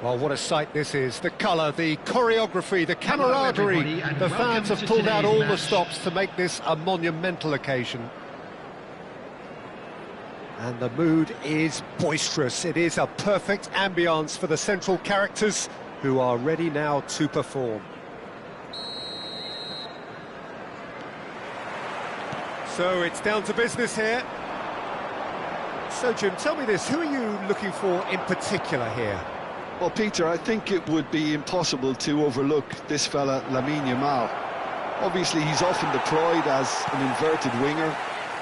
Well, what a sight this is. The colour, the choreography, the camaraderie. The fans have pulled out all the stops to make this a monumental occasion. And the mood is boisterous. It is a perfect ambience for the central characters who are ready now to perform. So it's down to business here. So, Jim, tell me this, who are you looking for in particular here? Well, Peter, I think it would be impossible to overlook this fella, Lamine Yamal. Obviously, he's often deployed as an inverted winger,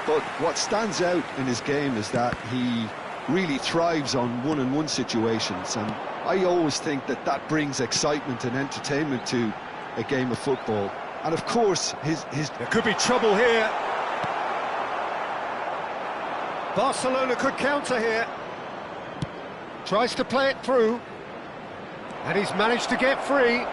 but what stands out in his game is that he really thrives on one-on-one situations, and I always think that that brings excitement and entertainment to a game of football. And of course, his... There could be trouble here. Barcelona could counter here. Tries to play it through. And he's managed to get free.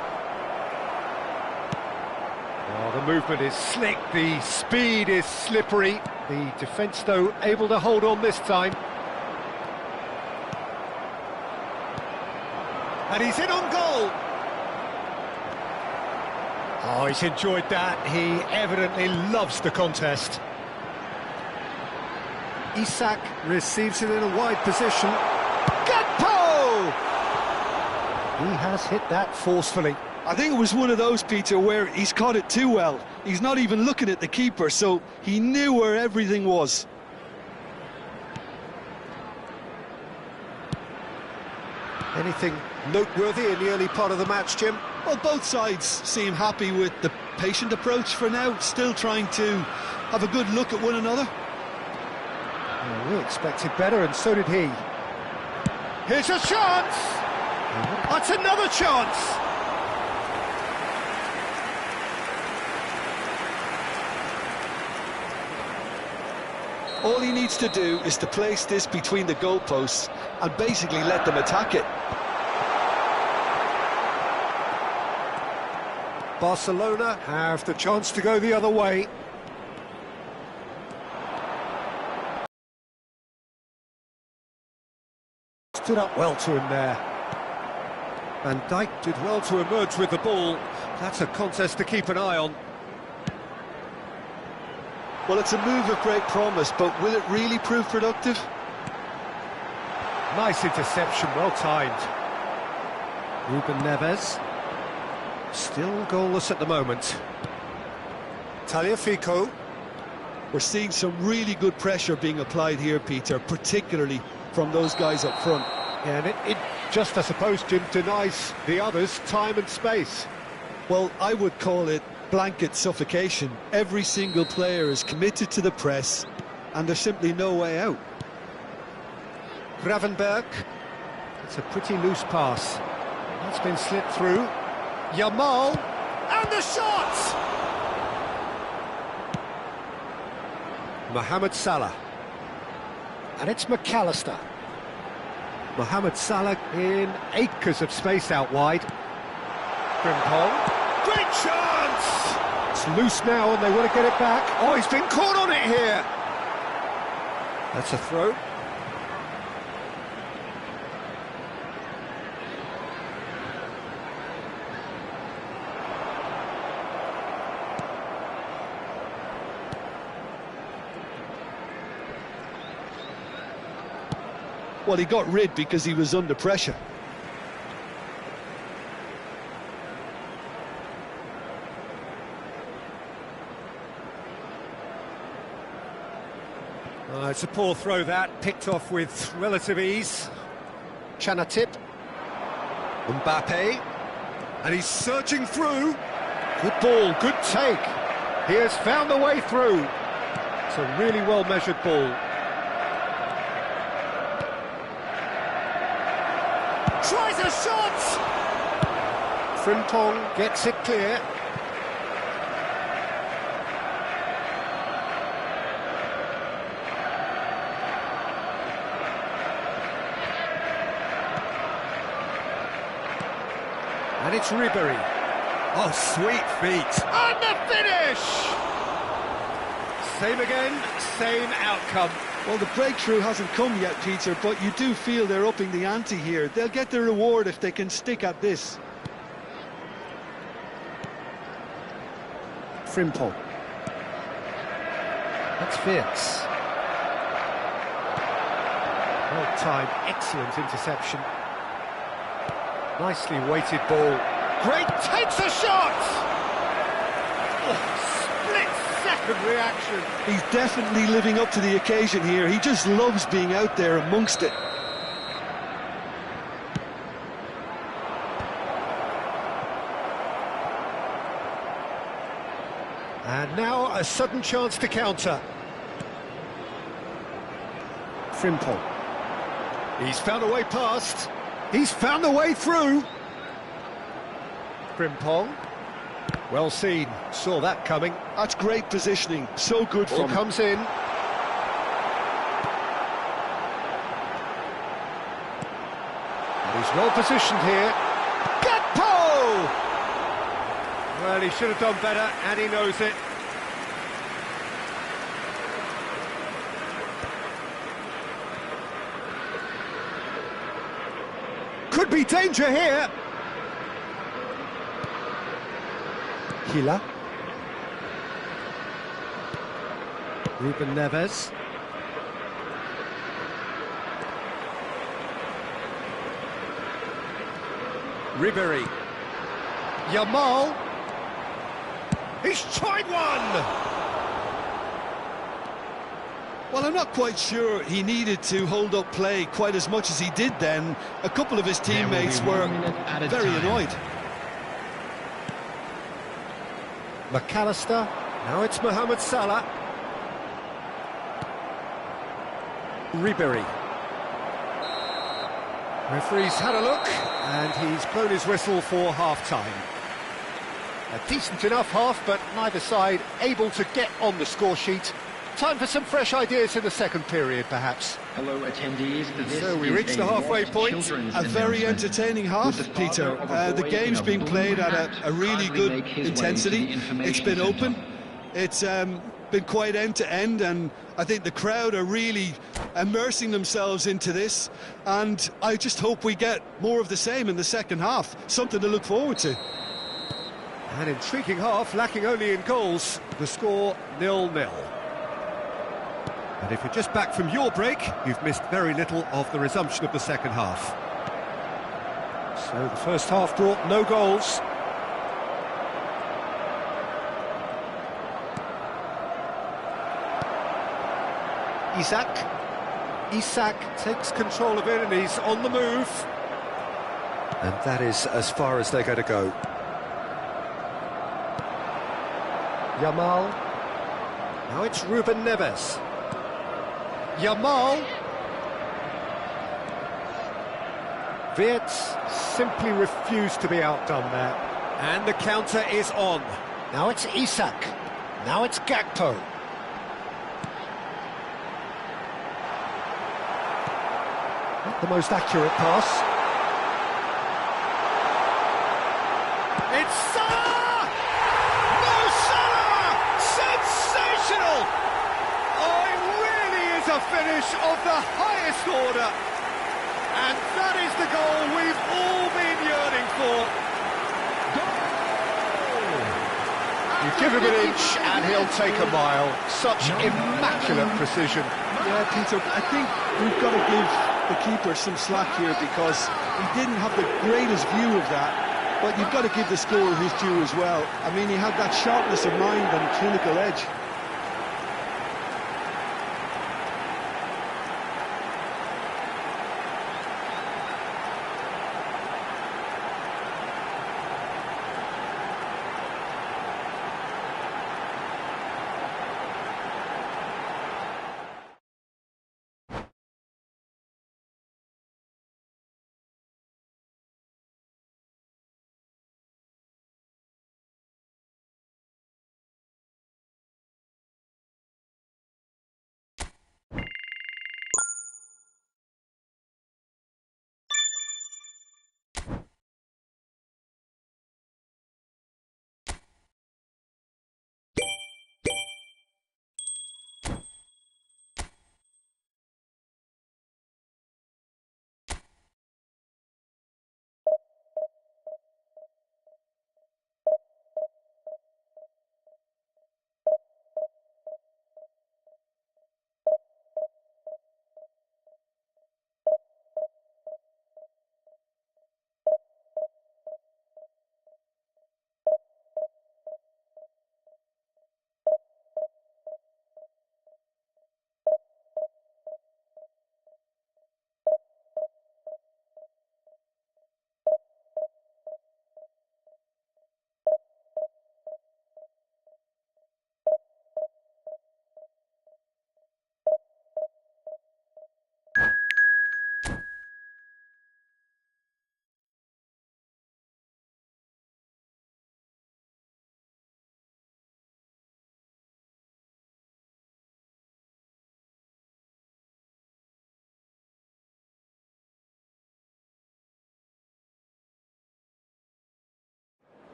Oh, the movement is slick, the speed is slippery. The defence, though, able to hold on this time. And he's in on goal. Oh, he's enjoyed that. He evidently loves the contest. Isak receives it in a wide position. Gakpo! He has hit that forcefully. I think it was one of those, Peter, where he's caught it too well. He's not even looking at the keeper, so he knew where everything was. Anything noteworthy in the early part of the match, Jim? Well, both sides seem happy with the patient approach for now, still trying to have a good look at one another. Well, we expected better, and so did he. Here's a chance! That's another chance! All he needs to do is to place this between the goalposts and basically let them attack it. Barcelona have the chance to go the other way. Stood up well to him there. Van Dijk did well to emerge with the ball. That's a contest to keep an eye on. Well, it's a move of great promise, but will it really prove productive? Nice interception, well timed. Ruben Neves. Still goalless at the moment. Tagliafico. We're seeing some really good pressure being applied here, Peter, particularly from those guys up front. Yeah, and it just, I suppose, Jim, denies the others time and space. Well, I would call it blanket suffocation. Every single player is committed to the press, and there's simply no way out. Gravenberg. It's a pretty loose pass. That's been slipped through. Yamal. And the shot! Mohamed Salah. And it's McAllister. Mohamed Salah in acres of space out wide. Frimpong. Great chance! It's loose now and they want to get it back. Oh, he's been caught on it here. That's a throw. Well, he got rid because he was under pressure. It's a poor throw that, picked off with relative ease. Chanatip. Mbappe. And he's surging through. Good ball, good take. He has found the way through. It's a really well-measured ball. Tries a shot! Frimpong gets it clear. And it's Ribery. Oh, sweet feet. And the finish! Same again, same outcome. Well, the breakthrough hasn't come yet, Peter, but you do feel they're upping the ante here. They'll get their reward if they can stick at this. Frimpong. That's Wirtz. Well-timed, excellent interception. Nicely weighted ball. Great, takes a shot! Oh, split-second reaction. He's definitely living up to the occasion here. He just loves being out there amongst it. And now a sudden chance to counter. Frimpong. He's found a way past. He's found a way through. Frimpong. Well seen. Saw that coming. That's great positioning. So good Ball from him. comes in. And he's well positioned here. Gakpo! Well, he should have done better, and he knows it. Could be danger here. Hila. Ruben Neves. Ribery. Yamal. He's tried one! Well, I'm not quite sure he needed to hold up play quite as much as he did then. A couple of his teammates were very annoyed. McAllister. Now it's Mohamed Salah. Ribery. Referee's had a look, and he's blown his whistle for half-time. A decent enough half, but neither side able to get on the score sheet. Time for some fresh ideas in the second period, perhaps. Hello, attendees. So we reach the halfway point. A very entertaining half, Peter. The game's being played at a really good intensity. It's been open. It's been quite end-to-end, and I think the crowd are really immersing themselves into this. And I just hope we get more of the same in the second half. Something to look forward to. An intriguing half, lacking only in goals. The score 0-0. And if you're just back from your break, you've missed very little of the resumption of the second half. So the first half brought no goals. Isak takes control of it, and he's on the move. And that is as far as they're going to go. Yamal. Now it's Ruben Neves. Yamal. Wirtz simply refused to be outdone there. And the counter is on. Now it's Isak. Now it's Gakpo. Not the most accurate pass. It's Salah! Mo Salah! Sensational! Oh, it really is a finish of the highest order. And that is the goal we've all been yearning for. You give him an inch and he'll take a mile. Such immaculate precision. Yeah, Peter, I think we've got to give the keeper some slack here, because he didn't have the greatest view of that. But you've got to give the scorer his due as well. I mean, he had that sharpness of mind and clinical edge.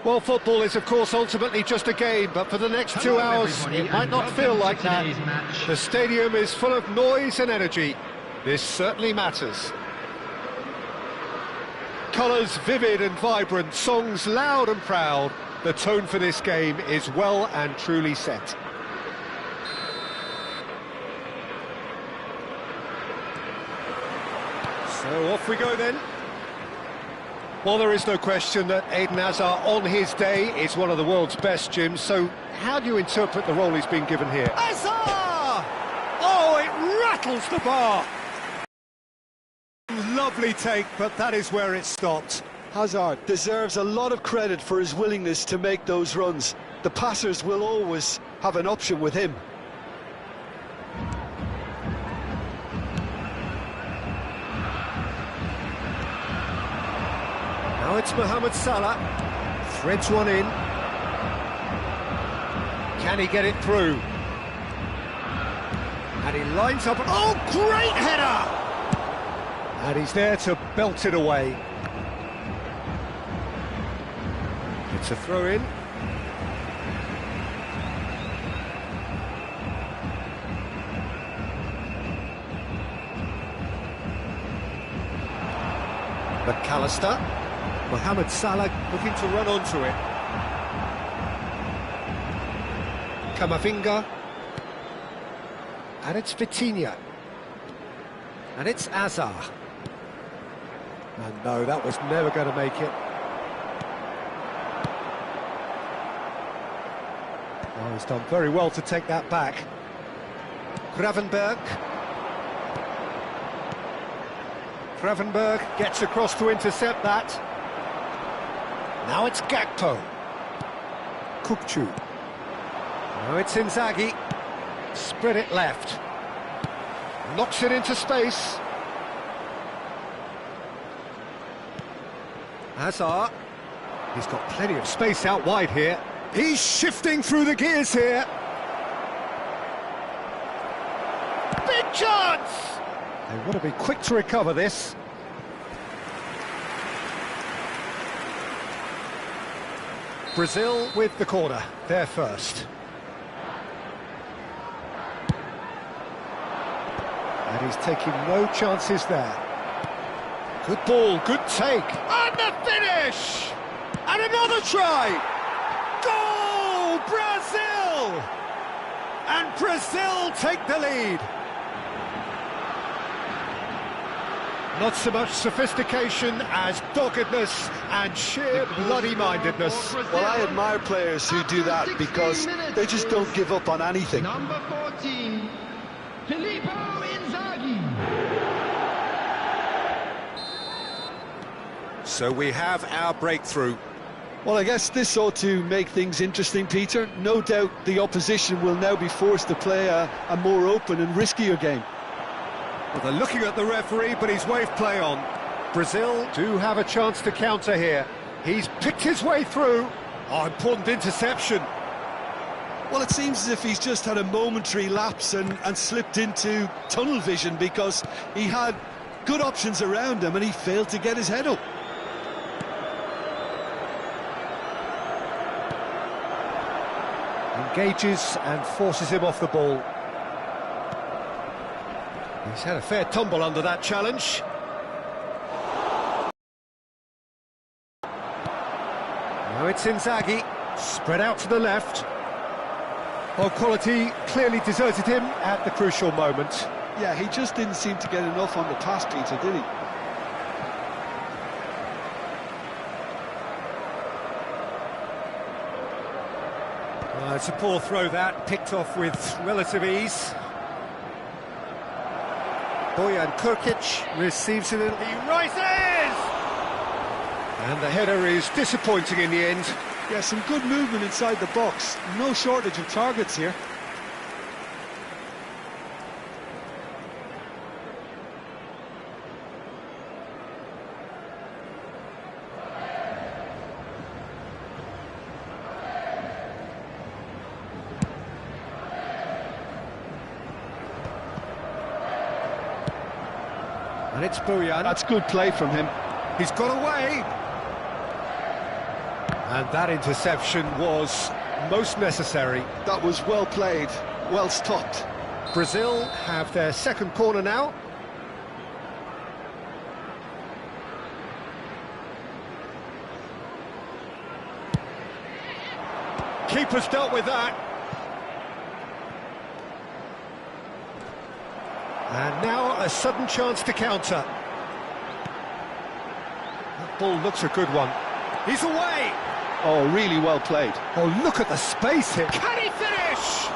Well, football is, of course, ultimately just a game, but for the next 2 hours, it might not feel like that. The stadium is full of noise and energy. This certainly matters. Colours vivid and vibrant, songs loud and proud. The tone for this game is well and truly set. So off we go then. Well, there is no question that Eden Hazard, on his day, is one of the world's best, Jim. So how do you interpret the role he's been given here? Hazard! Oh, it rattles the bar! Lovely take, but that is where it stopped. Hazard deserves a lot of credit for his willingness to make those runs. The passers will always have an option with him. Now it's Mohamed Salah, threads one in. Can he get it through? And he lines up, oh, great header! And he's there to belt it away. It's a throw-in. McAllister. Mohamed Salah looking to run onto it. Camavinga. And it's Vitinha. And it's Hazard. And no, that was never going to make it. Oh, he's done very well to take that back. Gravenberg. Gravenberg gets across to intercept that. Now it's Gakpo. Kukçu. Now it's Inzaghi. Spread it left. Knocks it into space. Hazard. He's got plenty of space out wide here. He's shifting through the gears here. Big chance! They want to be quick to recover this. Brazil with the corner, they're first. And he's taking no chances there. Good ball, good take. And the finish! And another try! Goal! Brazil! And Brazil take the lead. Not so much sophistication as doggedness and sheer bloody-mindedness. Well, I admire players who do that because they just don't give up on anything. Number 14, Filippo Inzaghi. So we have our breakthrough. Well, I guess this ought to make things interesting, Peter. No doubt the opposition will now be forced to play a more open and riskier game. Well, they're looking at the referee, but he's waved play on. Brazil do have a chance to counter here. He's picked his way through. Oh, important interception. Well, it seems as if he's just had a momentary lapse and slipped into tunnel vision because he had good options around him and he failed to get his head up. Engages and forces him off the ball. He's had a fair tumble under that challenge. Now it's Inzaghi, spread out to the left. Well, quality clearly deserted him at the crucial moment. Yeah, he just didn't seem to get enough on the pass, Peter, did he? It's a poor throw that, picked off with relative ease. Bojan Kurkic receives it, he rises! And the header is disappointing in the end. Yeah, some good movement inside the box. No shortage of targets here. And it's Bojan. That's good play from him. He's got away. And that interception was most necessary. That was well played, well stopped. Brazil have their second corner now. Keeper's dealt with that. And now a sudden chance to counter. That ball looks a good one. He's away! Oh, really well played. Oh, look at the space here. Can he finish?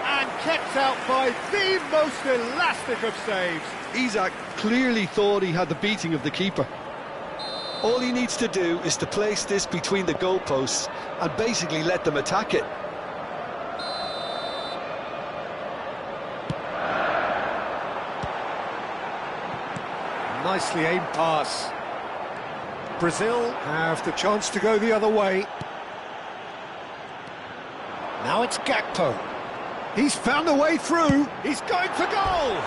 And kept out by the most elastic of saves. Isak clearly thought he had the beating of the keeper. All he needs to do is to place this between the goalposts and basically let them attack it. Nicely aimed pass. Brazil have the chance to go the other way. Now it's Gakpo. He's found a way through. He's going for goal.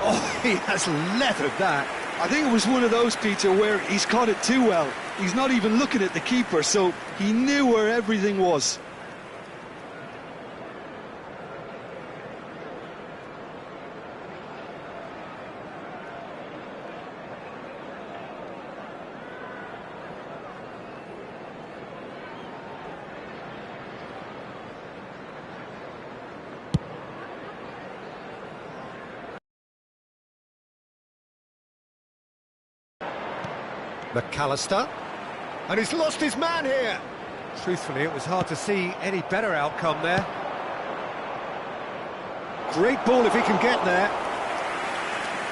Oh, he has leathered that. I think it was one of those, Peter, where he's caught it too well. He's not even looking at the keeper, so he knew where everything was. McAllister, and he's lost his man here. Truthfully, it was hard to see any better outcome there. Great ball if he can get there.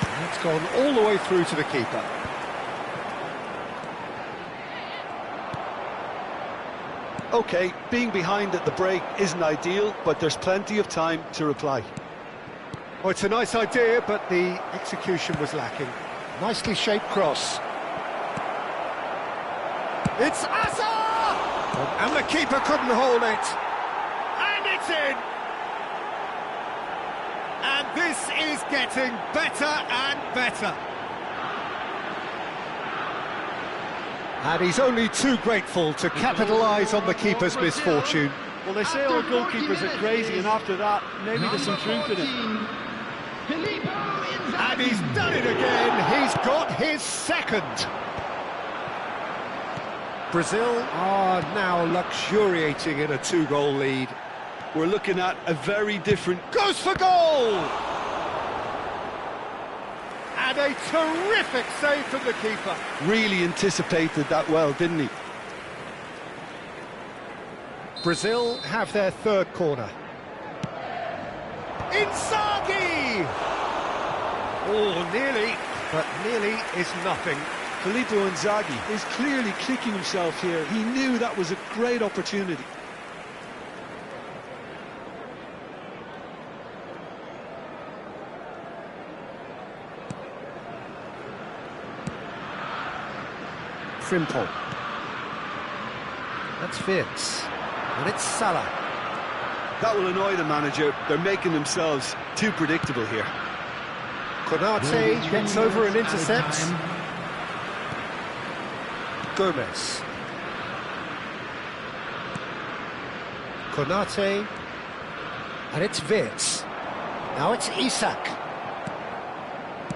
And it's gone all the way through to the keeper. OK, being behind at the break isn't ideal, but there's plenty of time to reply. Oh, it's a nice idea, but the execution was lacking. Nicely shaped cross. It's Asa! And the keeper couldn't hold it. And it's in! And this is getting better and better. And he's only too grateful to capitalise on the keeper's misfortune. Well, they say all goalkeepers are crazy, and after that, maybe there's some truth in it. And he's done it again. He's got his second. Brazil are now luxuriating in a two-goal lead. We're looking at a very different... Goes for goal! And a terrific save from the keeper. Really anticipated that well, didn't he? Brazil have their third corner. Inzaghi! Oh, nearly, but nearly is nothing. Filippo Inzaghi is clearly kicking himself here. He knew that was a great opportunity. Frimpong. That's Fierce. And it's Salah. That will annoy the manager. They're making themselves too predictable here. Konate gets over and intercepts. Gomez. Konate. And it's Wirtz. Now it's Isak.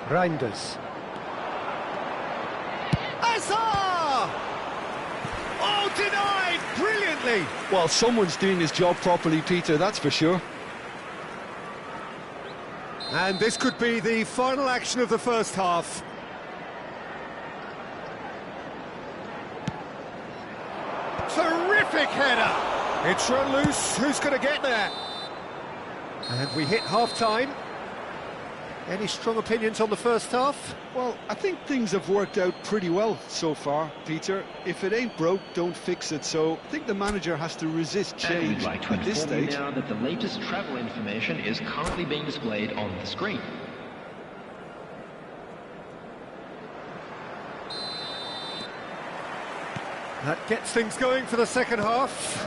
Reinders. Asa! Oh, denied brilliantly. Well, someone's doing his job properly, Peter, that's for sure. And this could be the final action of the first half. Terrific header! It's run loose, who's going to get there? And we hit half-time. Any strong opinions on the first half? Well, I think things have worked out pretty well so far, Peter. If it ain't broke, don't fix it. So I think the manager has to resist change we'd like to at this inform you stage. now that the latest travel information is currently being displayed on the screen. That gets things going for the second half.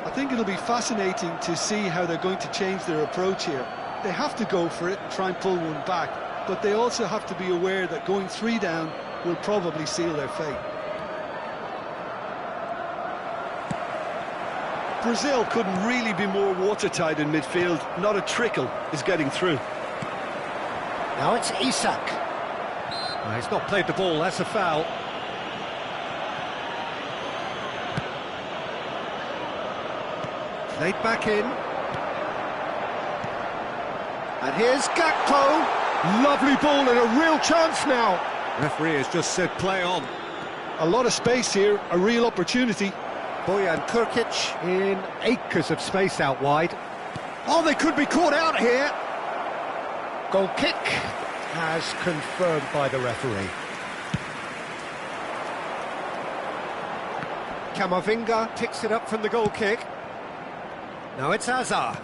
I think it'll be fascinating to see how they're going to change their approach here. They have to go for it and try and pull one back, but they also have to be aware that going 3 down will probably seal their fate. Brazil couldn't really be more watertight in midfield. Not a trickle is getting through. Now it's Isak. Well, he's not played the ball, that's a foul. Played back in. And here's Gakpo. Lovely ball and a real chance now. Referee has just said play on. A lot of space here, a real opportunity. Bojan Krkic in acres of space out wide. Oh, they could be caught out here. Goal kick as confirmed by the referee. Camavinga picks it up from the goal kick. Now it's Hazard.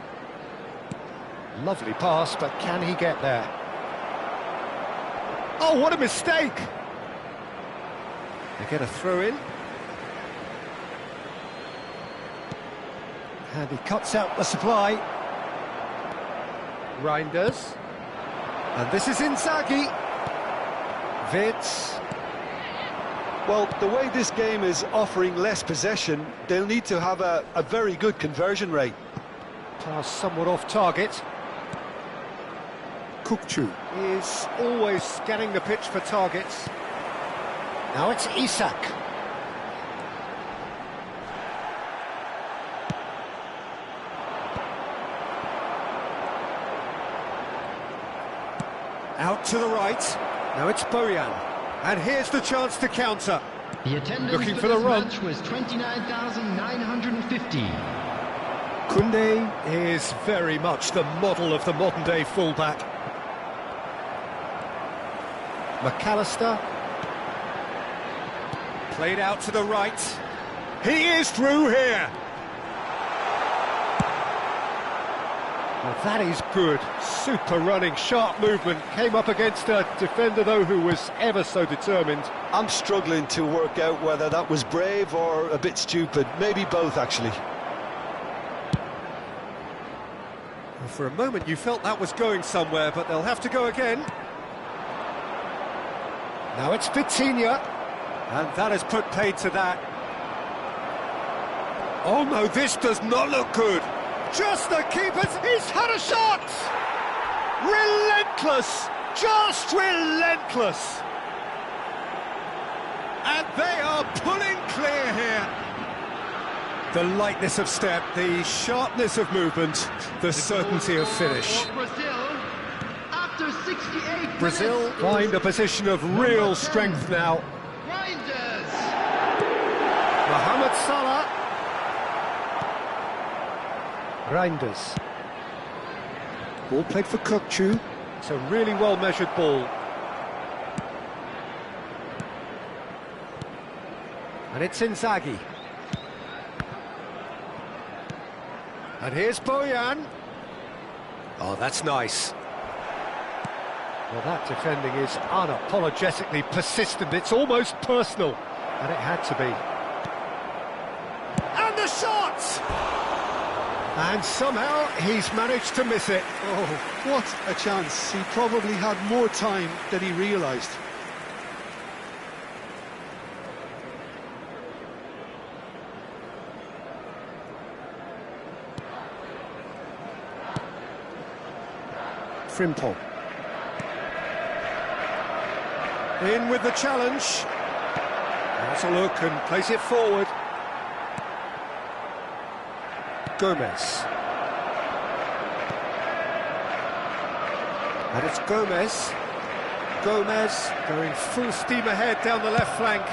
Lovely pass, but can he get there? Oh, what a mistake! They get a throw in. And he cuts out the supply. Reinders. And this is Inzaghi. Vitz. Well, the way this game is offering less possession, they'll need to have a very good conversion rate. Pass somewhat off target. Kukçu is always scanning the pitch for targets. Now it's Isak. Out to the right. Now it's Bojan. And here's the chance to counter. The attendance Looking for for the this run. match was 29,950. Koundé is very much the model of the modern-day fullback. McAllister. Played out to the right. He is through here. Well, that is good. Super running, sharp movement. Came up against a defender, though, who was ever so determined. I'm struggling to work out whether that was brave or a bit stupid. Maybe both, actually. Well, for a moment, you felt that was going somewhere, but they'll have to go again. Now it's Vitinha. And that has put paid to that. Oh, no, this does not look good. Just the keeper's... He's had a shot! Relentless! Just relentless! And they are pulling clear here. The lightness of step, the sharpness of movement, the certainty of finish. After 68 Brazil find a position of real strength now. Reinders. Mohamed Salah. Reinders. Ball played for Kukçu. It's a really well-measured ball. And it's Inzaghi. And here's Bojan. Oh, that's nice. Well, that defending is unapologetically persistent. It's almost personal. And it had to be. And the shot! And somehow he's managed to miss it. Oh, what a chance. He probably had more time than he realised. Frimpong. In with the challenge. Has a look and plays it forward. Gomez. And it's Gomez. Gomez going full steam ahead down the left flank.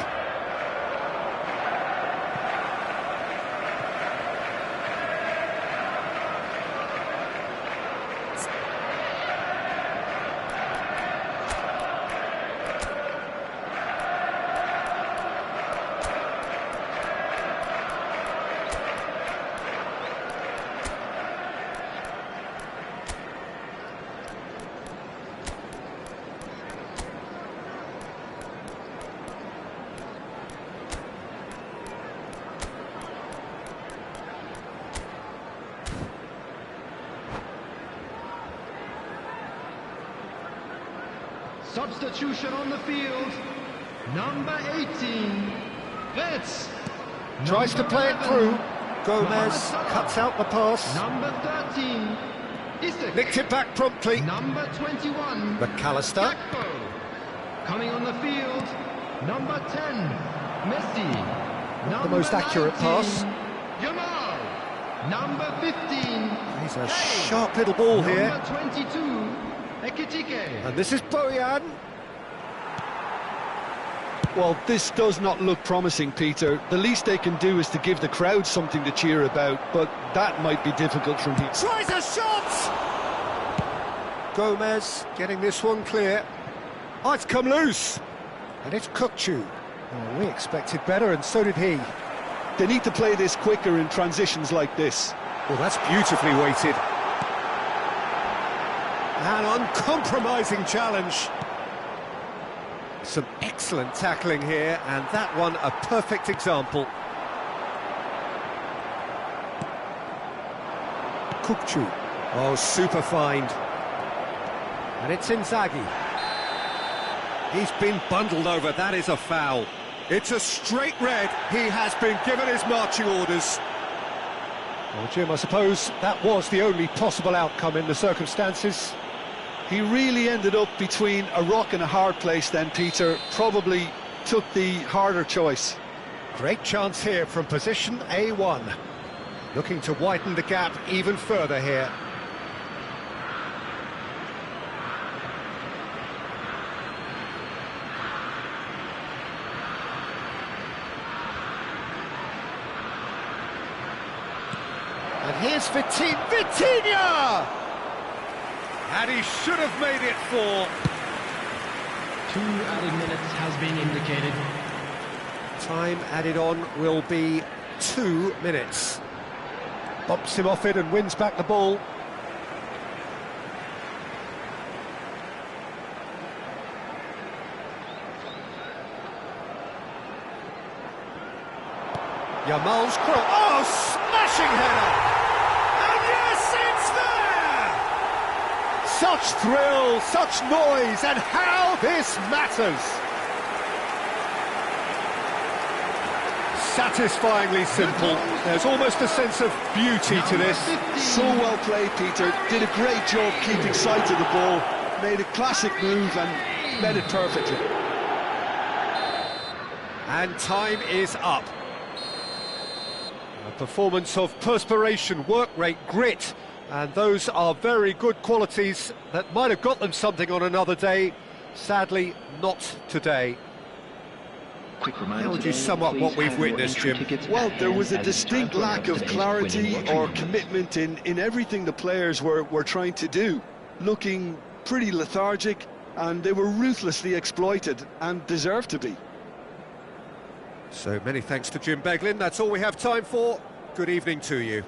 Substitution on the field. Number 18. Vitz. Tries to play it through. Gomez cuts out the pass. Number 13. Isak. Nicked it back promptly. Number 21. McAllister. Gakpo. Coming on the field. Number 10. Messi. Not the most accurate pass. Jamal. Number 15. He's a sharp little ball here. Number 22. Ekitike. And this is Bojan. Well, this does not look promising, Peter. The least they can do is to give the crowd something to cheer about, but that might be difficult from here. Tries a shot! Gomez getting this one clear. Oh, it's come loose. And it's Kukçu. Oh, we expected better, and so did he. They need to play this quicker in transitions like this. Well, that's beautifully weighted. An uncompromising challenge. Some excellent tackling here, and that one a perfect example. Kukçu. Oh, super find. And it's Inzaghi. He's been bundled over, that is a foul. It's a straight red, he has been given his marching orders. Well, Jim, I suppose that was the only possible outcome in the circumstances. He really ended up between a rock and a hard place then, Peter. Probably took the harder choice. Great chance here from position A1. Looking to widen the gap even further here. And here's Vitinha! And he should have made it 4. 2 added minutes has been indicated. Time added on will be 2 minutes. Bumps him off it and wins back the ball. Yamal's cross. Oh, smashing header! And yes, it's there! Such thrill, such noise, and how this matters! Satisfyingly simple. There's almost a sense of beauty to this. So well played, Peter. Did a great job keeping sight of the ball. Made a classic move and met it perfectly. And time is up. A performance of perspiration, work rate, grit, and those are very good qualities that might have got them something on another day. Sadly, not today. Quick reminder. How would you sum up what we've witnessed, Jim? Well, there was a distinct lack of clarity or commitment in everything the players were trying to do. Looking pretty lethargic, and they were ruthlessly exploited and deserved to be. So many thanks to Jim Beglin. That's all we have time for. Good evening to you.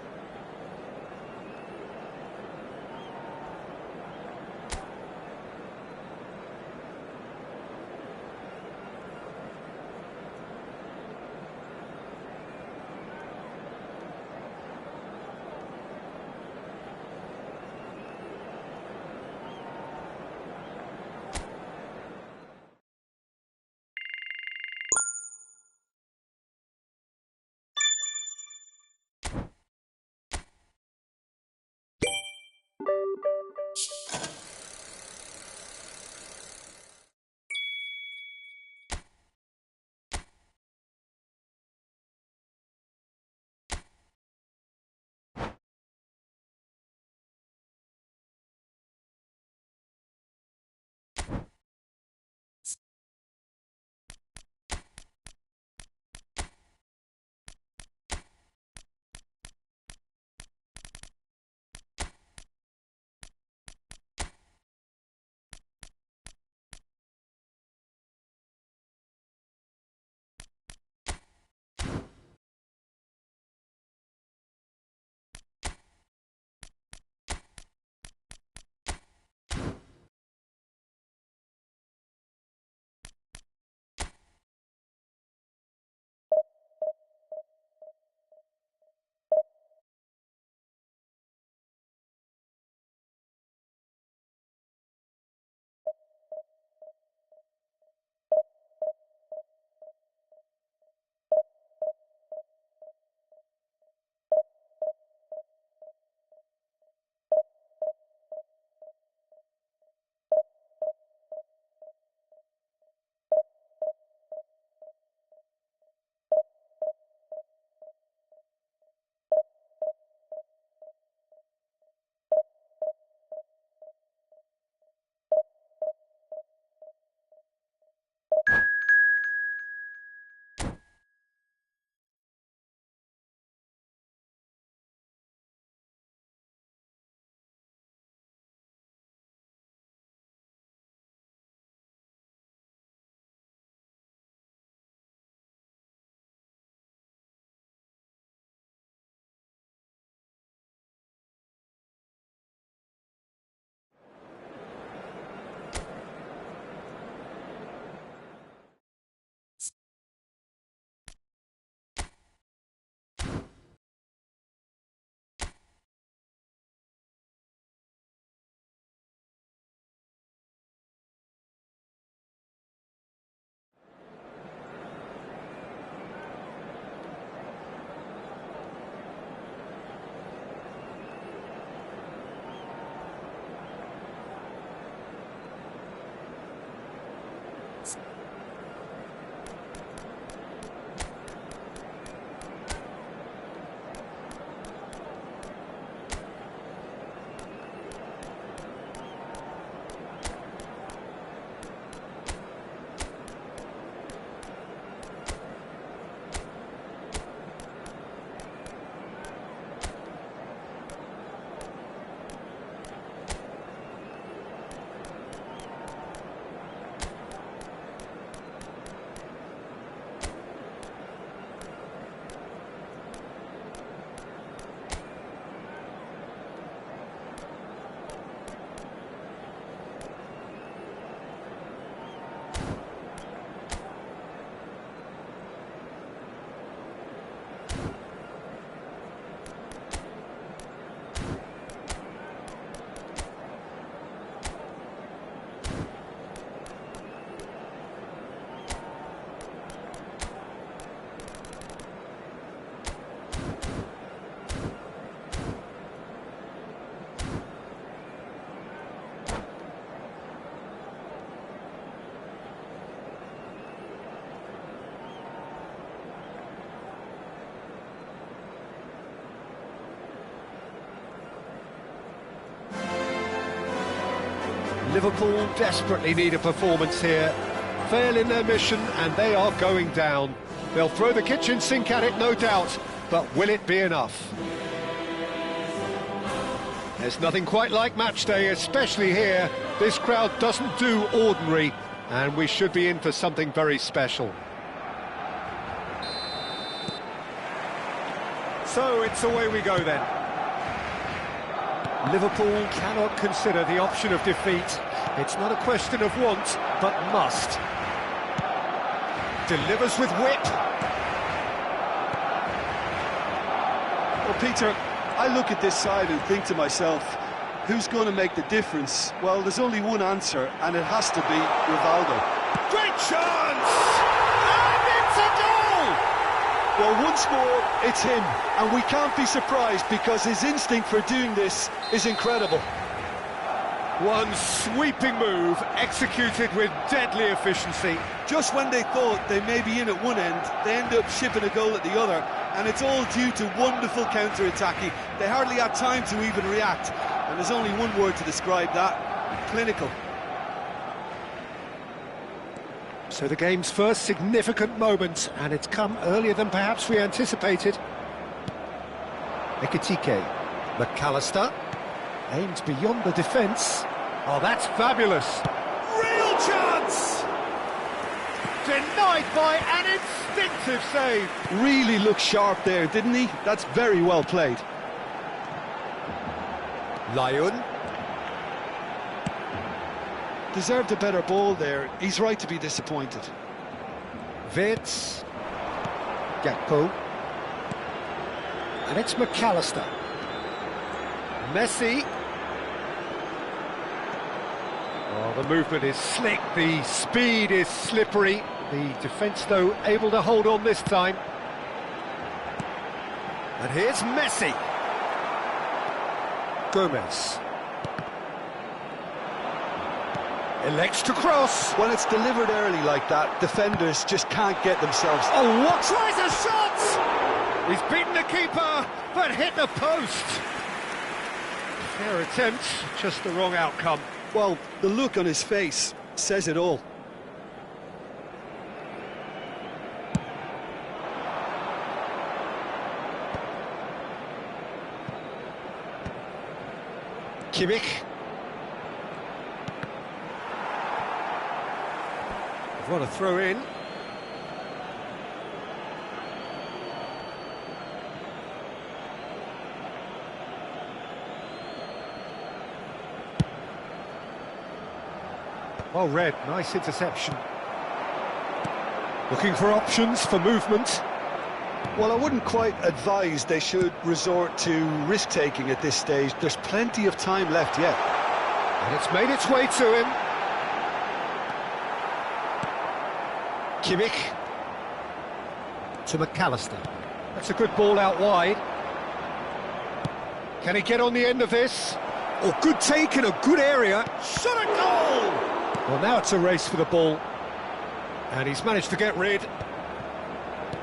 Liverpool desperately need a performance here. Fail in their mission and they are going down. They'll throw the kitchen sink at it, no doubt, but will it be enough? There's nothing quite like match day, especially here. This crowd doesn't do ordinary, and we should be in for something very special. So it's away we go then. Liverpool cannot consider the option of defeat. It's not a question of want, but must. Delivers with whip. Well, Peter, I look at this side and think to myself, who's going to make the difference? Well, there's only one answer, and it has to be Rivaldo. Great chance! And it's a goal! Well, once more, it's him, and we can't be surprised because his instinct for doing this is incredible. One sweeping move, executed with deadly efficiency. Just when they thought they may be in at one end, they end up shipping a goal at the other, and it's all due to wonderful counter-attacking. They hardly had time to even react, and there's only one word to describe that: clinical. So the game's first significant moment, and it's come earlier than perhaps we anticipated. Ekitike, McAllister, aims beyond the defence. Oh, that's fabulous. Real chance! Denied by an instinctive save. Really looked sharp there, didn't he? That's very well played. Layun. Deserved a better ball there. He's right to be disappointed. Wirtz. Gakpo. And it's McAllister. Messi. Oh, the movement is slick, the speed is slippery. The defence, though, able to hold on this time. And here's Messi. Gomez. Elects to cross. When it's delivered early like that, defenders just can't get themselves. Oh, what? Tries a shot! He's beaten the keeper, but hit the post. Fair attempt, just the wrong outcome. Well, the look on his face says it all. Kimmich. What a throw in. Well read, nice interception. Looking for options for movement. Well, I wouldn't quite advise they should resort to risk-taking at this stage. There's plenty of time left yet. And it's made its way to him. Kimmich. To McAllister. That's a good ball out wide. Can he get on the end of this? Oh, good take in a good area. Shot a goal! Well, now it's a race for the ball. And he's managed to get rid.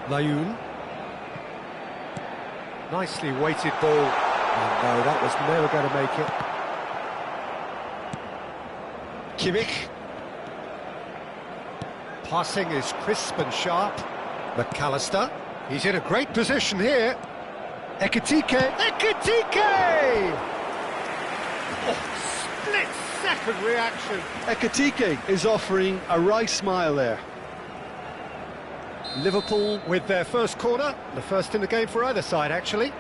Layun. Nicely weighted ball. Oh, no, that was never going to make it. Kimmich. Passing is crisp and sharp. McAllister. He's in a great position here. Ekitike. Ekitike! Oh, split-second reaction. Ekitike is offering a right smile there. Liverpool with their first corner, the first in the game for either side, actually.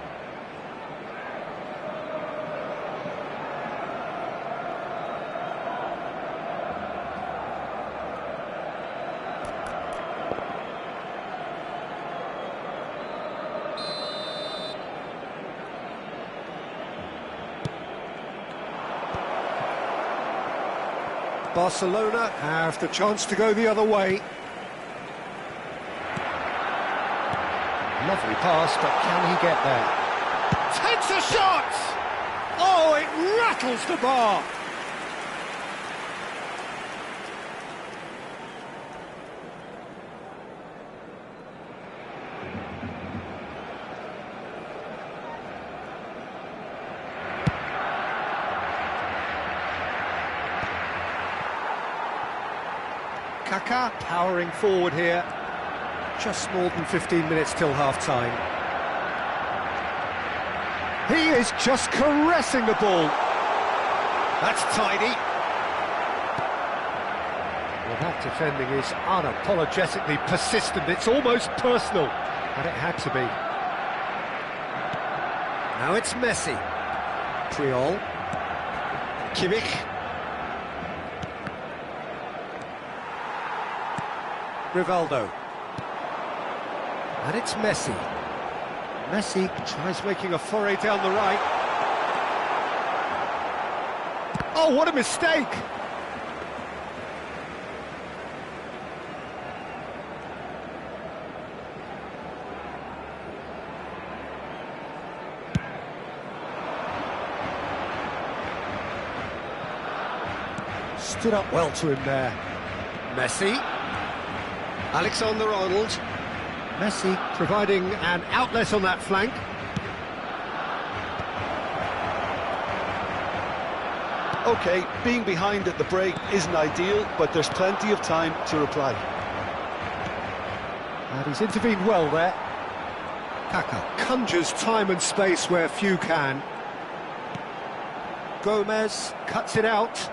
Barcelona have the chance to go the other way. Lovely pass, but can he get there? Takes a shot! Oh, it rattles the bar! Kaká powering forward here. Just more than 15 minutes till half-time. He is just caressing the ball. That's tidy. Well, that defending is unapologetically persistent. It's almost personal, and it had to be. Now it's Messi. Triol. Kimmich. Rivaldo. And it's Messi. Messi tries making a foray down the right. Oh, what a mistake! Stood up well to him there. Messi. Alexander-Arnold. Messi providing an outlet on that flank. OK, being behind at the break isn't ideal, but there's plenty of time to reply. And he's intervened well there. Kaká conjures time and space where few can. Gomez cuts it out.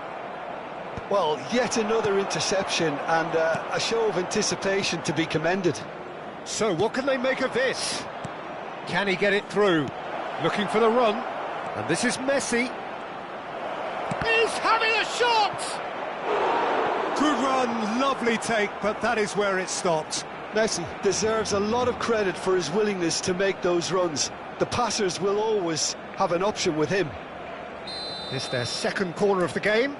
Well, yet another interception and a show of anticipation to be commended. So what can they make of this? Can he get it through? Looking for the run. And this is Messi. He's having a shot! Good run, lovely take, but that is where it stopped. Messi deserves a lot of credit for his willingness to make those runs. The passers will always have an option with him. It's their second corner of the game.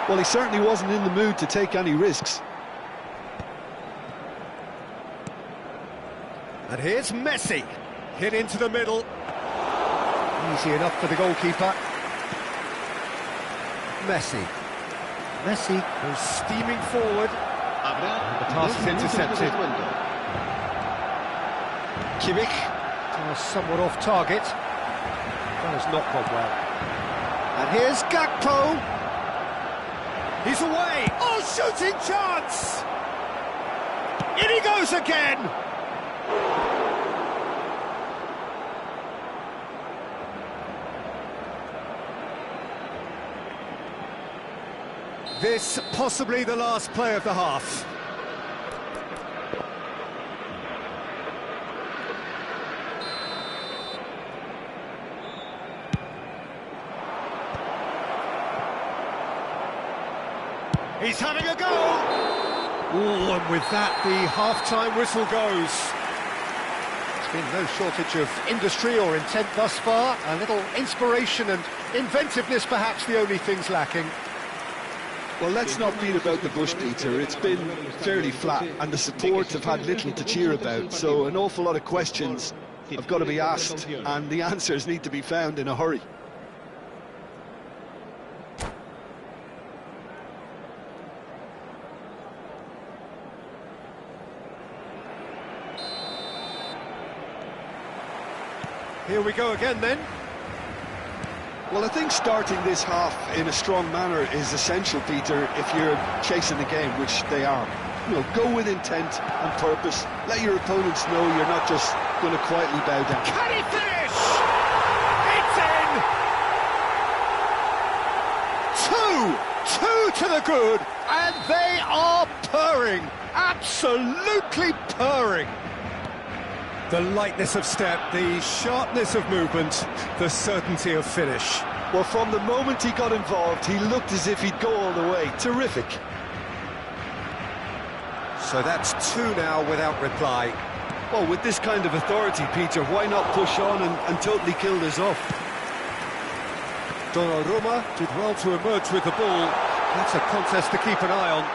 Well, he certainly wasn't in the mood to take any risks. And here's Messi. Hit into the middle. Easy enough for the goalkeeper. Messi. Messi goes steaming forward. And the pass is intercepted. Kimmich. Somewhat off target. That has not gone well. And here's Gakpo. He's away! Oh, shooting chance! In he goes again! This possibly the last play of the half. He's having a go! Oh, and with that, the half-time whistle goes. There's been no shortage of industry or intent thus far. A little inspiration and inventiveness, perhaps the only things lacking. Well, let's not beat about the bush, Peter. It's been fairly flat, and the support have had little to cheer about. So an awful lot of questions have got to be asked, and the answers need to be found in a hurry. Here we go again then. Well, I think starting this half in a strong manner is essential, Peter, if you're chasing the game, which they are. You know, go with intent and purpose. Let your opponents know you're not just going to quietly bow down. Can he finish? It's in! Two to the good, and they are purring. Absolutely purring. The lightness of step, the sharpness of movement, the certainty of finish. Well, from the moment he got involved, he looked as if he'd go all the way. Terrific. So that's two now without reply. Well, with this kind of authority, Peter, why not push on and totally kill this off? Donnarumma did well to emerge with the ball. That's a contest to keep an eye on.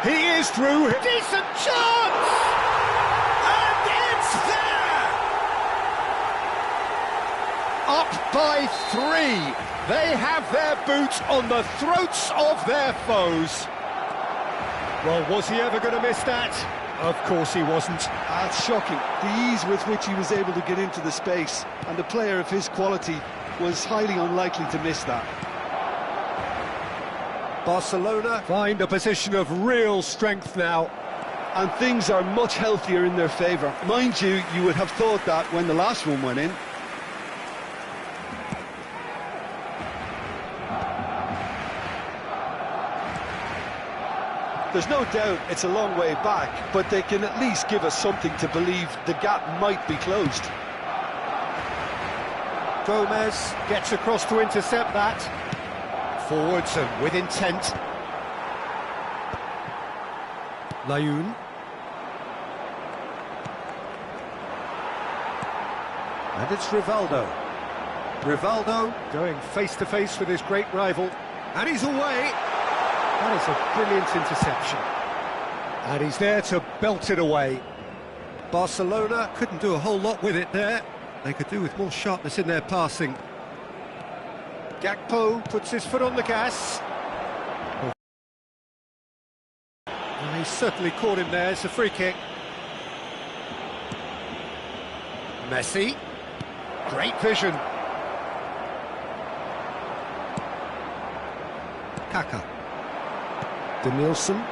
He is through. Decent chance! up by 3. They have their boot on the throats of their foes. Well, was he ever going to miss that? Of course he wasn't. That's shocking. The ease with which he was able to get into the space, and a player of his quality was highly unlikely to miss that. Barcelona find a position of real strength now. And things are much healthier in their favour. Mind you, you would have thought that when the last one went in. There's no doubt it's a long way back, but they can at least give us something to believe the gap might be closed. Gomez gets across to intercept that. Forwards and with intent. Layun. And it's Rivaldo. Rivaldo going face-to-face with his great rival. And he's away. That is a brilliant interception. And he's there to belt it away. Barcelona couldn't do a whole lot with it there. They could do with more sharpness in their passing. Gakpo puts his foot on the gas. And he certainly caught him there. It's a free kick. Messi. Great vision. Kaka. Danielson.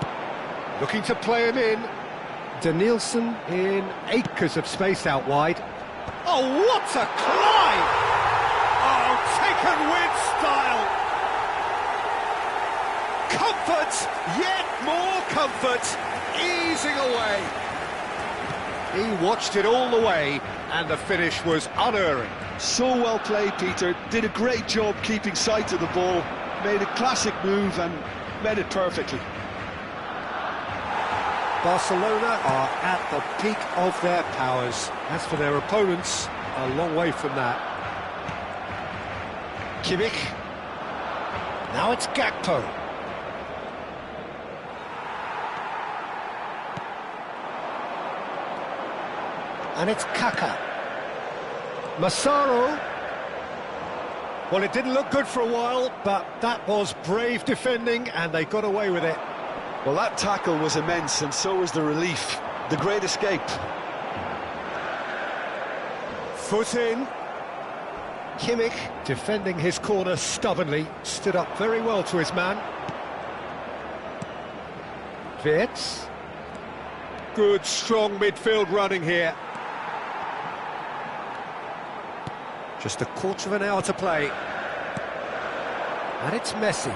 Looking to play him in. Danielson in acres of space out wide. Oh, what a climb! Oh, taken with style! Comfort, yet more comfort, easing away. He watched it all the way, and the finish was unerring. So well played, Peter. Did a great job keeping sight of the ball. Made a classic move and made it perfectly. Barcelona are at the peak of their powers. As for their opponents, a long way from that. Kimmich. Now it's Gakpo. And it's Kaka. Massaro. Well, it didn't look good for a while, but that was brave defending, and they got away with it. Well, that tackle was immense, and so was the relief. The great escape. Foot in. Kimmich, defending his corner stubbornly, stood up very well to his man. Wirtz. Good, strong midfield running here. Just a quarter of an hour to play. And it's Messi.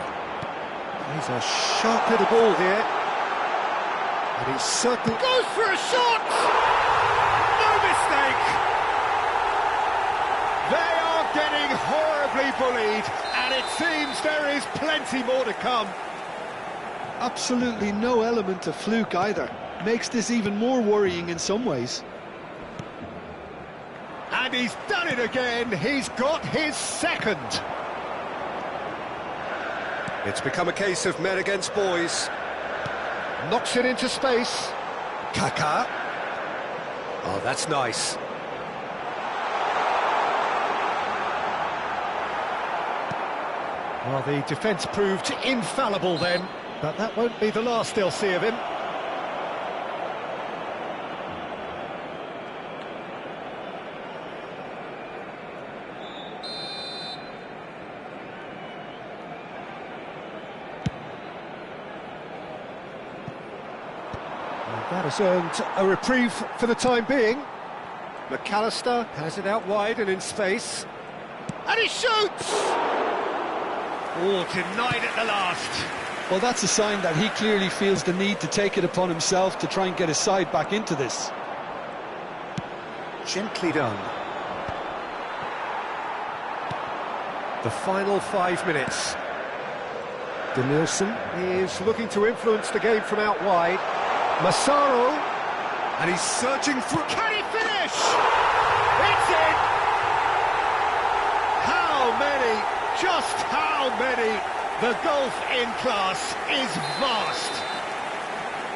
He's a sharp little ball here. And he certainly goes for a shot! No mistake! They are getting horribly bullied, and it seems there is plenty more to come. Absolutely no element of fluke either. Makes this even more worrying in some ways. And he's done it again. He's got his second. It's become a case of men against boys. Knocks it into space. Kaka. Oh, that's nice. Well, the defence proved infallible then, but that won't be the last they'll see of him. That has earned a reprieve for the time being. McAllister has it out wide and in space. And he shoots! Oh, denied at the last. Well, that's a sign that he clearly feels the need to take it upon himself to try and get his side back into this. Gently done. The final 5 minutes. Danielson is looking to influence the game from out wide. Massaro, and he's searching through. Can he finish? It's in! How many? Just how many? The gulf in class is vast.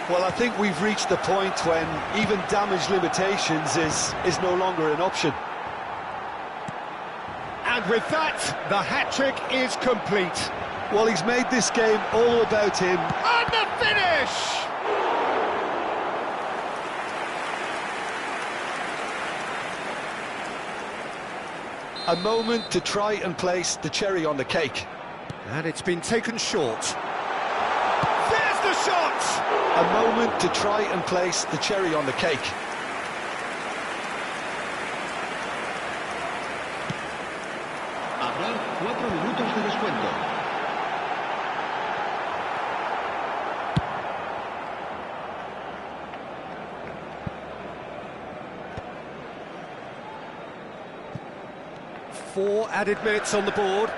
Well, I think we've reached the point when even damage limitations is no longer an option. And with that, the hat-trick is complete. Well, he's made this game all about him. And the finish! A moment to try and place the cherry on the cake. And it's been taken short. There's the shot! A moment to try and place the cherry on the cake. Habrá 4 minutos de descuento. Four added minutes on the board,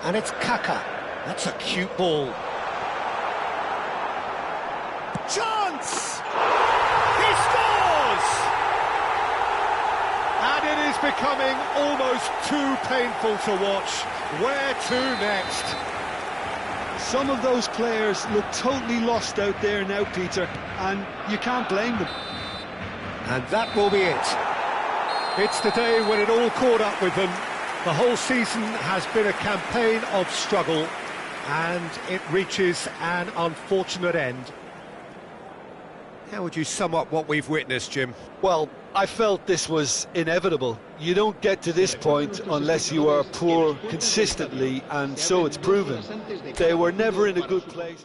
and it's Kaka. That's a cute ball. Chance! He scores! And it is becoming almost too painful to watch. Where to next? Some of those players look totally lost out there now, Peter, and you can't blame them. And that will be it. It's the day when it all caught up with them. The whole season has been a campaign of struggle, and it reaches an unfortunate end. How would you sum up what we've witnessed, Jim? Well, I felt this was inevitable. You don't get to this point unless you are poor consistently, and so it's proven. They were never in a good place.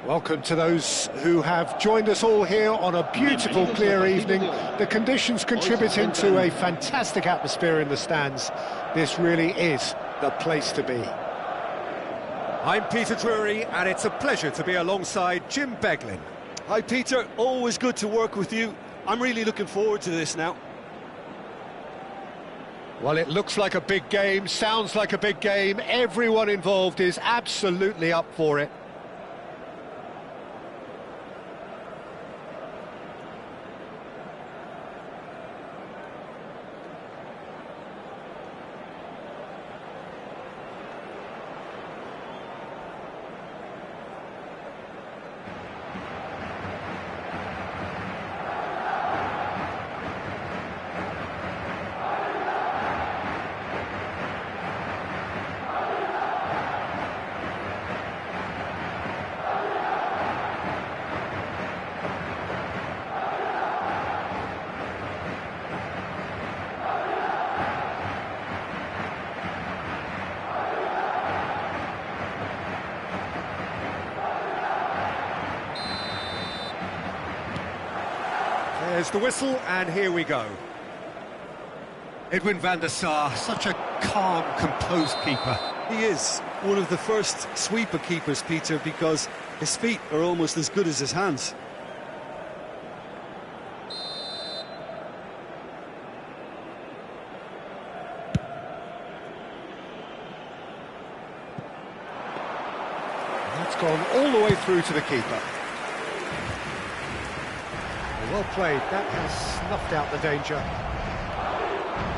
Welcome to those who have joined us all here on a beautiful, clear evening. The conditions contributing to a fantastic atmosphere in the stands. This really is the place to be. I'm Peter Drury, and it's a pleasure to be alongside Jim Beglin. Hi Peter, always good to work with you. I'm really looking forward to this now. Well, it looks like a big game, sounds like a big game. Everyone involved is absolutely up for it. There's the whistle, and here we go. Edwin van der Sar, such a calm, composed keeper. He is one of the first sweeper keepers, Peter, because his feet are almost as good as his hands. That's gone all the way through to the keeper. Well played, that has snuffed out the danger.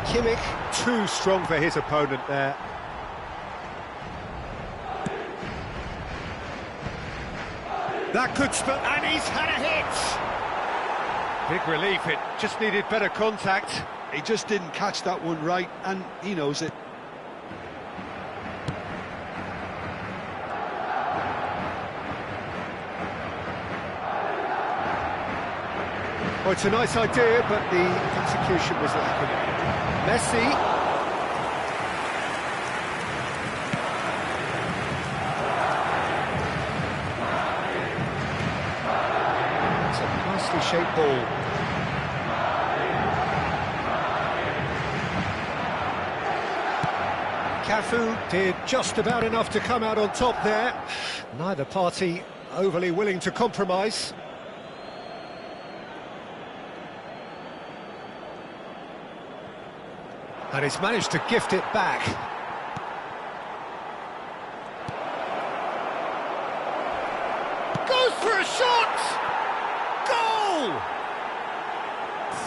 Kimmich, too strong for his opponent there. That could spell, and he's had a hit! Big relief, it just needed better contact. He just didn't catch that one right, and he knows it. Well, it's a nice idea, but the execution was lacking. Messi. It's a nicely shaped ball. Cafu did just about enough to come out on top there. Neither party overly willing to compromise. And he's managed to gift it back. Goes for a shot! Goal!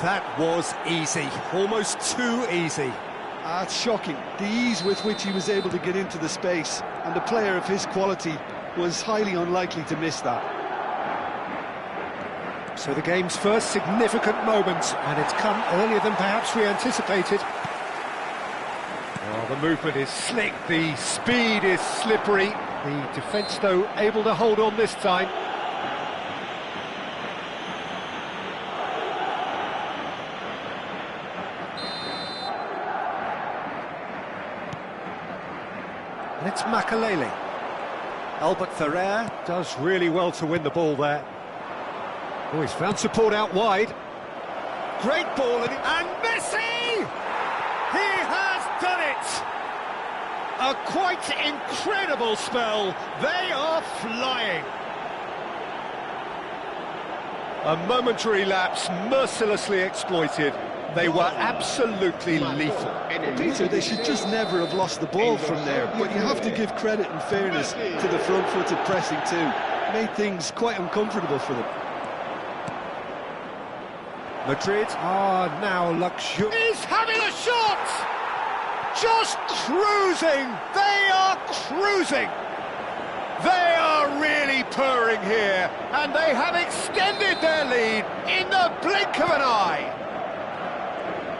That was easy, almost too easy. That's shocking, the ease with which he was able to get into the space, and a player of his quality was highly unlikely to miss that. So the game's first significant moment, and it's come earlier than perhaps we anticipated. Well, the movement is slick, the speed is slippery. The defence, though, able to hold on this time. And it's Makalele. Albert Ferrer does really well to win the ball there. Oh, he's found support out wide. Great ball, and Messi! He has done it! A quite incredible spell. They are flying. A momentary lapse, mercilessly exploited. They were absolutely lethal. Peter, they should just never have lost the ball from there, but you have to give credit and fairness to the front-footed pressing too. Made things quite uncomfortable for them. Madrid are now luxurious. He's having a shot! Just cruising! They are cruising! They are really purring here, and they have extended their lead in the blink of an eye.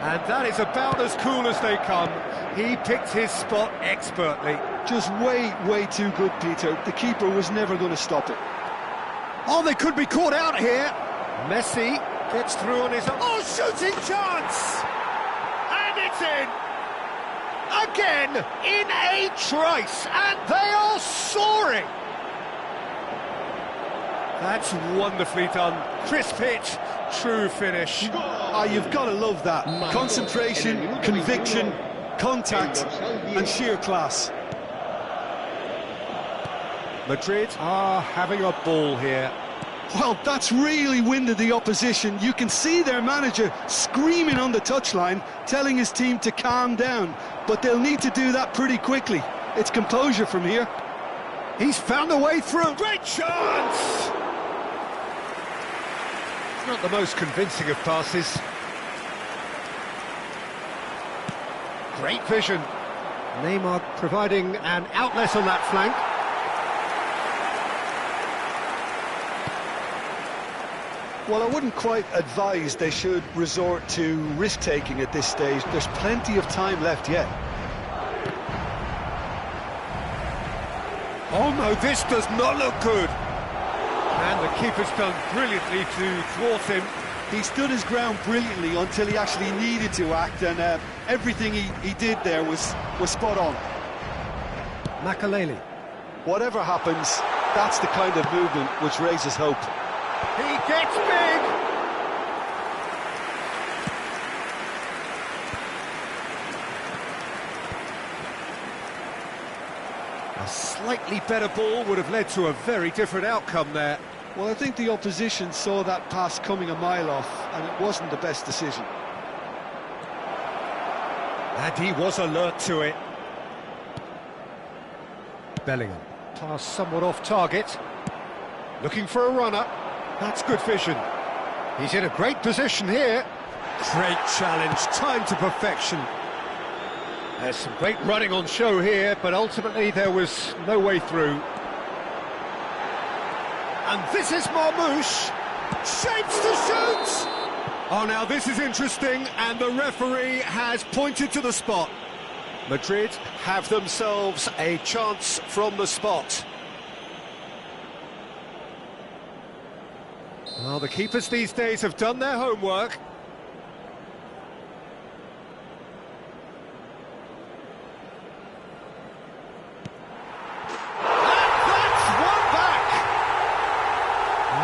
And that is about as cool as they come. He picked his spot expertly. Just way too good, Peter. The keeper was never going to stop it. Oh, they could be caught out here. Messi gets through on his own. Oh, shooting chance! And it's in! Again, in a trice, and they are soaring! That's wonderfully done. Crisp hit, true finish. Ah, you've got to love that. Concentration, conviction, contact and sheer class. Madrid are having a ball here. Well, that's really winded the opposition. You can see their manager screaming on the touchline, telling his team to calm down. But they'll need to do that pretty quickly. It's composure from here. He's found a way through. Great chance! It's not the most convincing of passes. Great vision. Neymar providing an outlet on that flank. Well, I wouldn't quite advise they should resort to risk-taking at this stage. There's plenty of time left yet. Oh no, this does not look good. And the keeper's done brilliantly to thwart him. He stood his ground brilliantly until he actually needed to act, and everything he did there was spot on. Makaleli. Whatever happens, that's the kind of movement which raises hope. He gets big! A slightly better ball would have led to a very different outcome there. Well, I think the opposition saw that pass coming a mile off, and it wasn't the best decision. And he was alert to it. Bellingham. Pass somewhat off target. Looking for a runner. That's good vision. He's in a great position here. Great challenge, time to perfection. There's some great running on show here, but ultimately there was no way through. And this is Marmoush. Shapes to shoot! Oh, now this is interesting, and the referee has pointed to the spot. Madrid have themselves a chance from the spot. Well, the keepers these days have done their homework. And that's one back!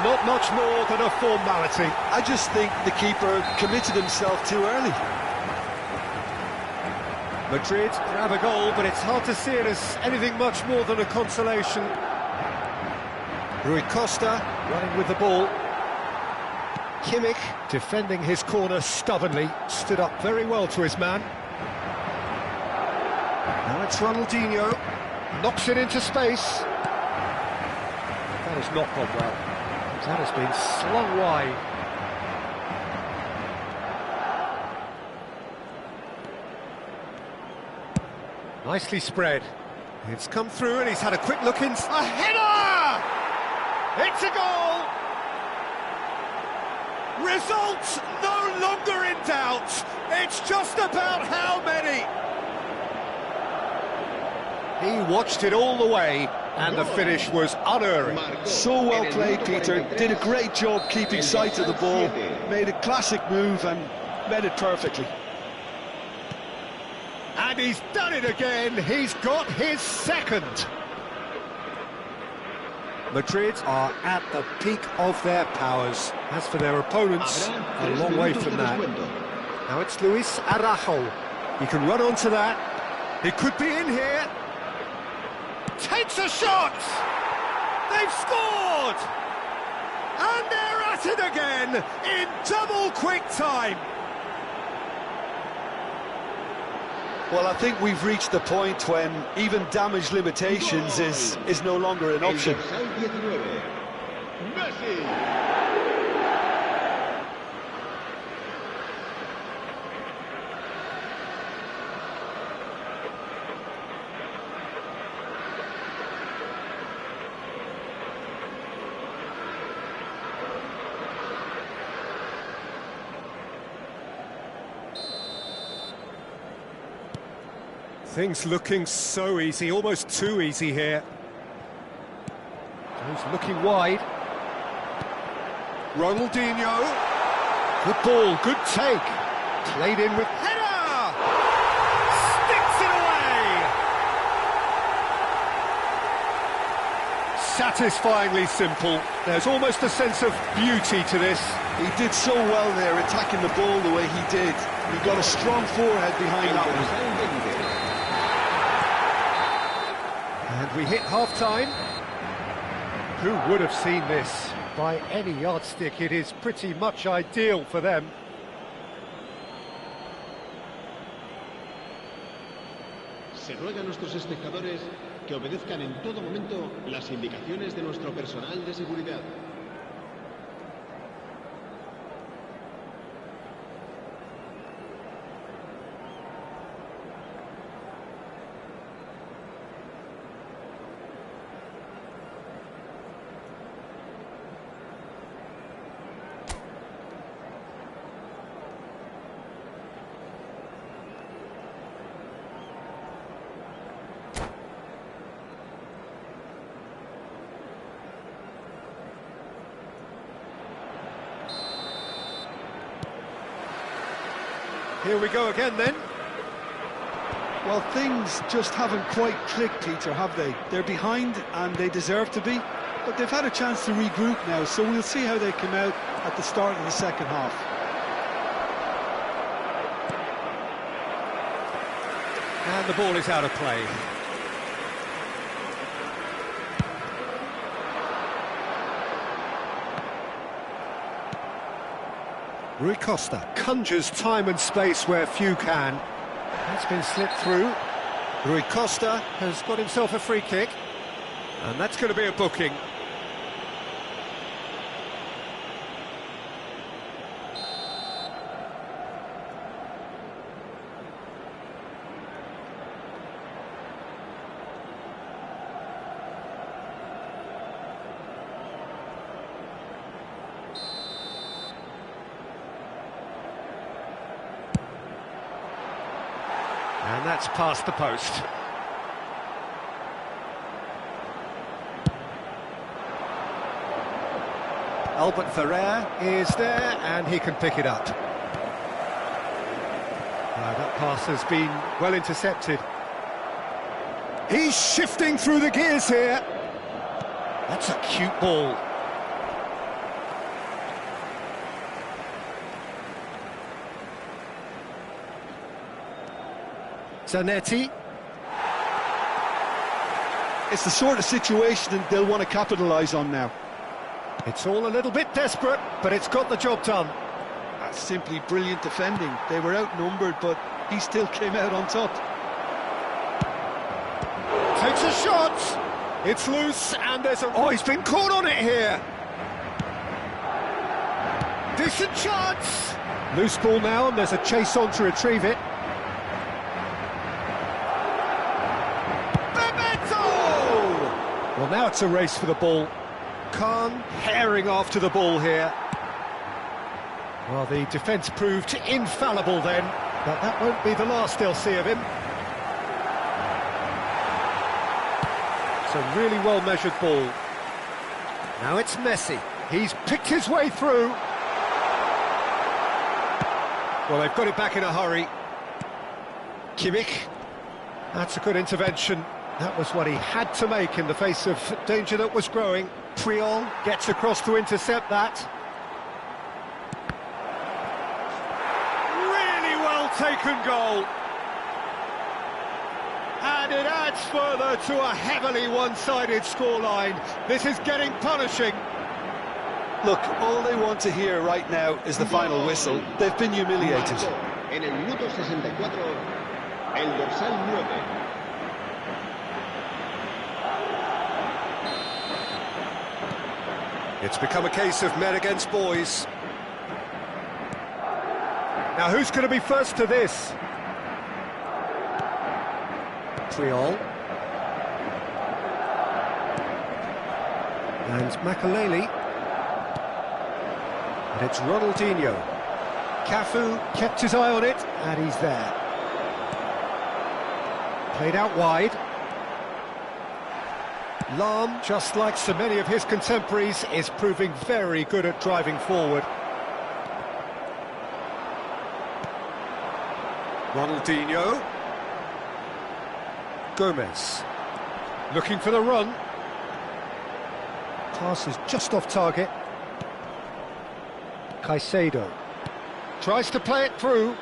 Not much more than a formality. I just think the keeper committed himself too early. Madrid grab a goal, but it's hard to see it as anything much more than a consolation. Rui Costa running with the ball. Kimmich, defending his corner stubbornly, stood up very well to his man. Now it's Ronaldinho, knocks it into space. That has not gone well. That has been slung wide. Nicely spread. It's come through and he's had a quick look in. A header! It's a goal! Results no longer in doubt. It's just about how many. He watched it all the way, and the finish was unerring. So well played, Peter. Did a great job keeping sight of the ball. Made a classic move and met it perfectly. And he's done it again. He's got his second. Madrid are at the peak of their powers. As for their opponents, a long way from that. Now it's Luis Araujo. He can run onto that. He could be in here. Takes a shot! They've scored! And they're at it again in double quick time. Well, I think we've reached the point when even damage limitations is no longer an option. Things looking so easy, almost too easy here. He's looking wide. Ronaldinho. Good ball, good take. Played in with header! Sticks it away! satisfyingly simple. There's almost a sense of beauty to this. He did so well there, attacking the ball the way he did. He got a strong forehead behind that one. And we hit half-time. Who would have seen this? By any yardstick, it is pretty much ideal for them. Se ruega a nuestros espectadores que obedezcan en todo momento las indicaciones de nuestro personal de seguridad. Here we go again then. Well, things just haven't quite clicked, Peter, have they? They're behind and they deserve to be, but they've had a chance to regroup now, so we'll see how they come out at the start of the second half. And the ball is out of play. Rui Costa conjures time and space where few can. That's been slipped through. Rui Costa has got himself a free kick. And that's going to be a booking. And that's past the post. Albert Ferrer is there, and he can pick it up. That pass has been well intercepted. He's shifting through the gears here. That's a cute ball. Zanetti. It's the sort of situation that they'll want to capitalise on now. It's all a little bit desperate, but it's got the job done. That's simply brilliant defending. They were outnumbered, but he still came out on top. Takes a shot. It's loose, and there's a... Oh, he's been caught on it here. Decent chance. Loose ball now, and there's a chase on to retrieve it. Well, now it's a race for the ball. Khan herring after the ball here. Well, the defence proved infallible then, but that won't be the last they'll see of him. It's a really well-measured ball. Now it's Messi. He's picked his way through. Well, they've got it back in a hurry. Kimmich. That's a good intervention. That was what he had to make in the face of danger that was growing. Puyol gets across to intercept that. Really well taken goal. And it adds further to a heavily one-sided scoreline. This is getting punishing. Look, all they want to hear right now is the final whistle. They've been humiliated. En el minuto 64, el dorsal 9. It's become a case of men against boys. Now, who's going to be first to this? Puyol. And Makaleli. And it's Ronaldinho. Cafu kept his eye on it, and he's there. Played out wide. Lahm, just like so many of his contemporaries, is proving very good at driving forward. Ronaldinho. Gomez. Looking for the run. Pass is just off target. Caicedo tries to play it through.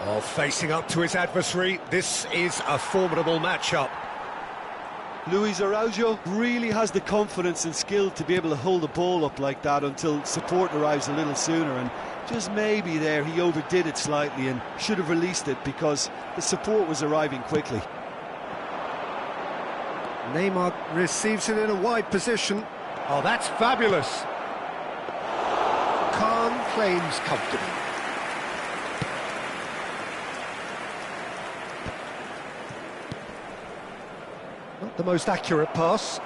Oh, facing up to his adversary, this is a formidable matchup. Luis Araujo really has the confidence and skill to be able to hold the ball up like that until support arrives a little sooner, and just maybe there he overdid it slightly and should have released it because the support was arriving quickly. Neymar receives it in a wide position. Oh, that's fabulous. Khan claims comfortably. Not the most accurate pass.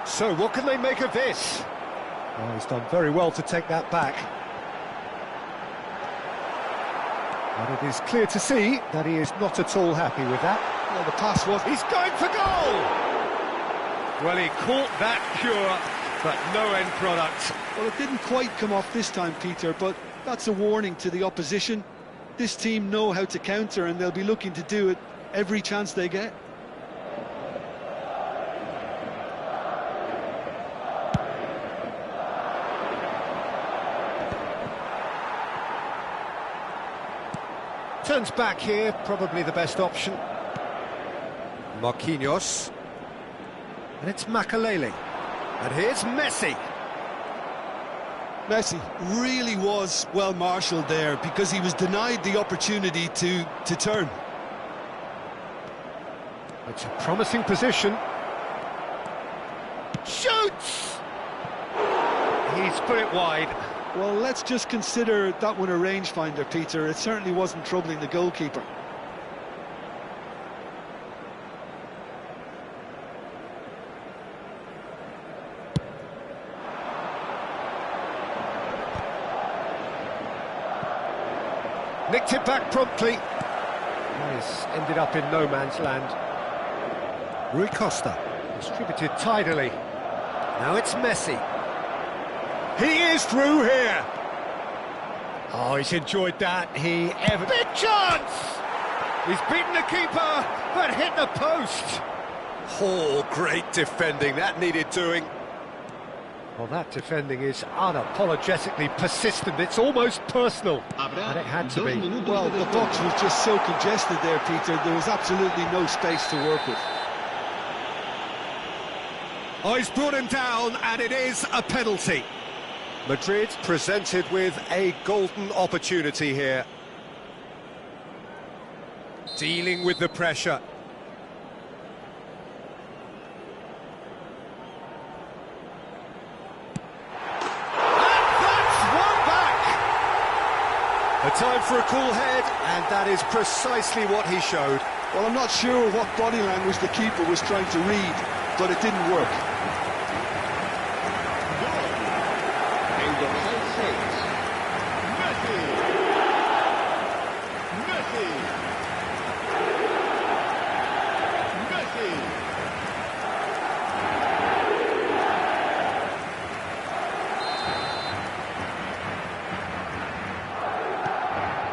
So, what can they make of this? Oh, he's done very well to take that back. And it is clear to see that he is not at all happy with that. Well, the pass was... He's going for goal! Well, he caught that cure, but no end product. Well, it didn't quite come off this time, Peter, but that's a warning to the opposition. This team know how to counter, and they'll be looking to do it every chance they get. Turns back here, probably the best option. Marquinhos. And it's Makalele. And here's Messi. Messi really was well marshalled there because he was denied the opportunity to turn. It's a promising position. Shoots! He's put it wide. Well, let's just consider that one a rangefinder, Peter. It certainly wasn't troubling the goalkeeper. Nicked it back promptly. Nice, ended up in no man's land. Rui Costa, distributed tidily. Now it's Messi. He is through here. Oh, he's enjoyed that. Big chance! He's beaten the keeper, but hit the post. Oh, great defending. That needed doing. Well, that defending is unapologetically persistent. It's almost personal. And it had to be. Well, the box was just so congested there, Peter. There was absolutely no space to work with. Oh, he's brought him down, and it is a penalty. Madrid presented with a golden opportunity here. Dealing with the pressure. A time for a cool head, and that is precisely what he showed. Well, I'm not sure what body language the keeper was trying to read, but it didn't work.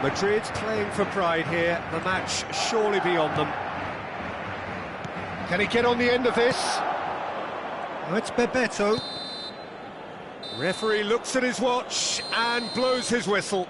Madrid playing for pride here, the match surely beyond them. Can he get on the end of this? Oh, it's Bebeto. Referee looks at his watch and blows his whistle.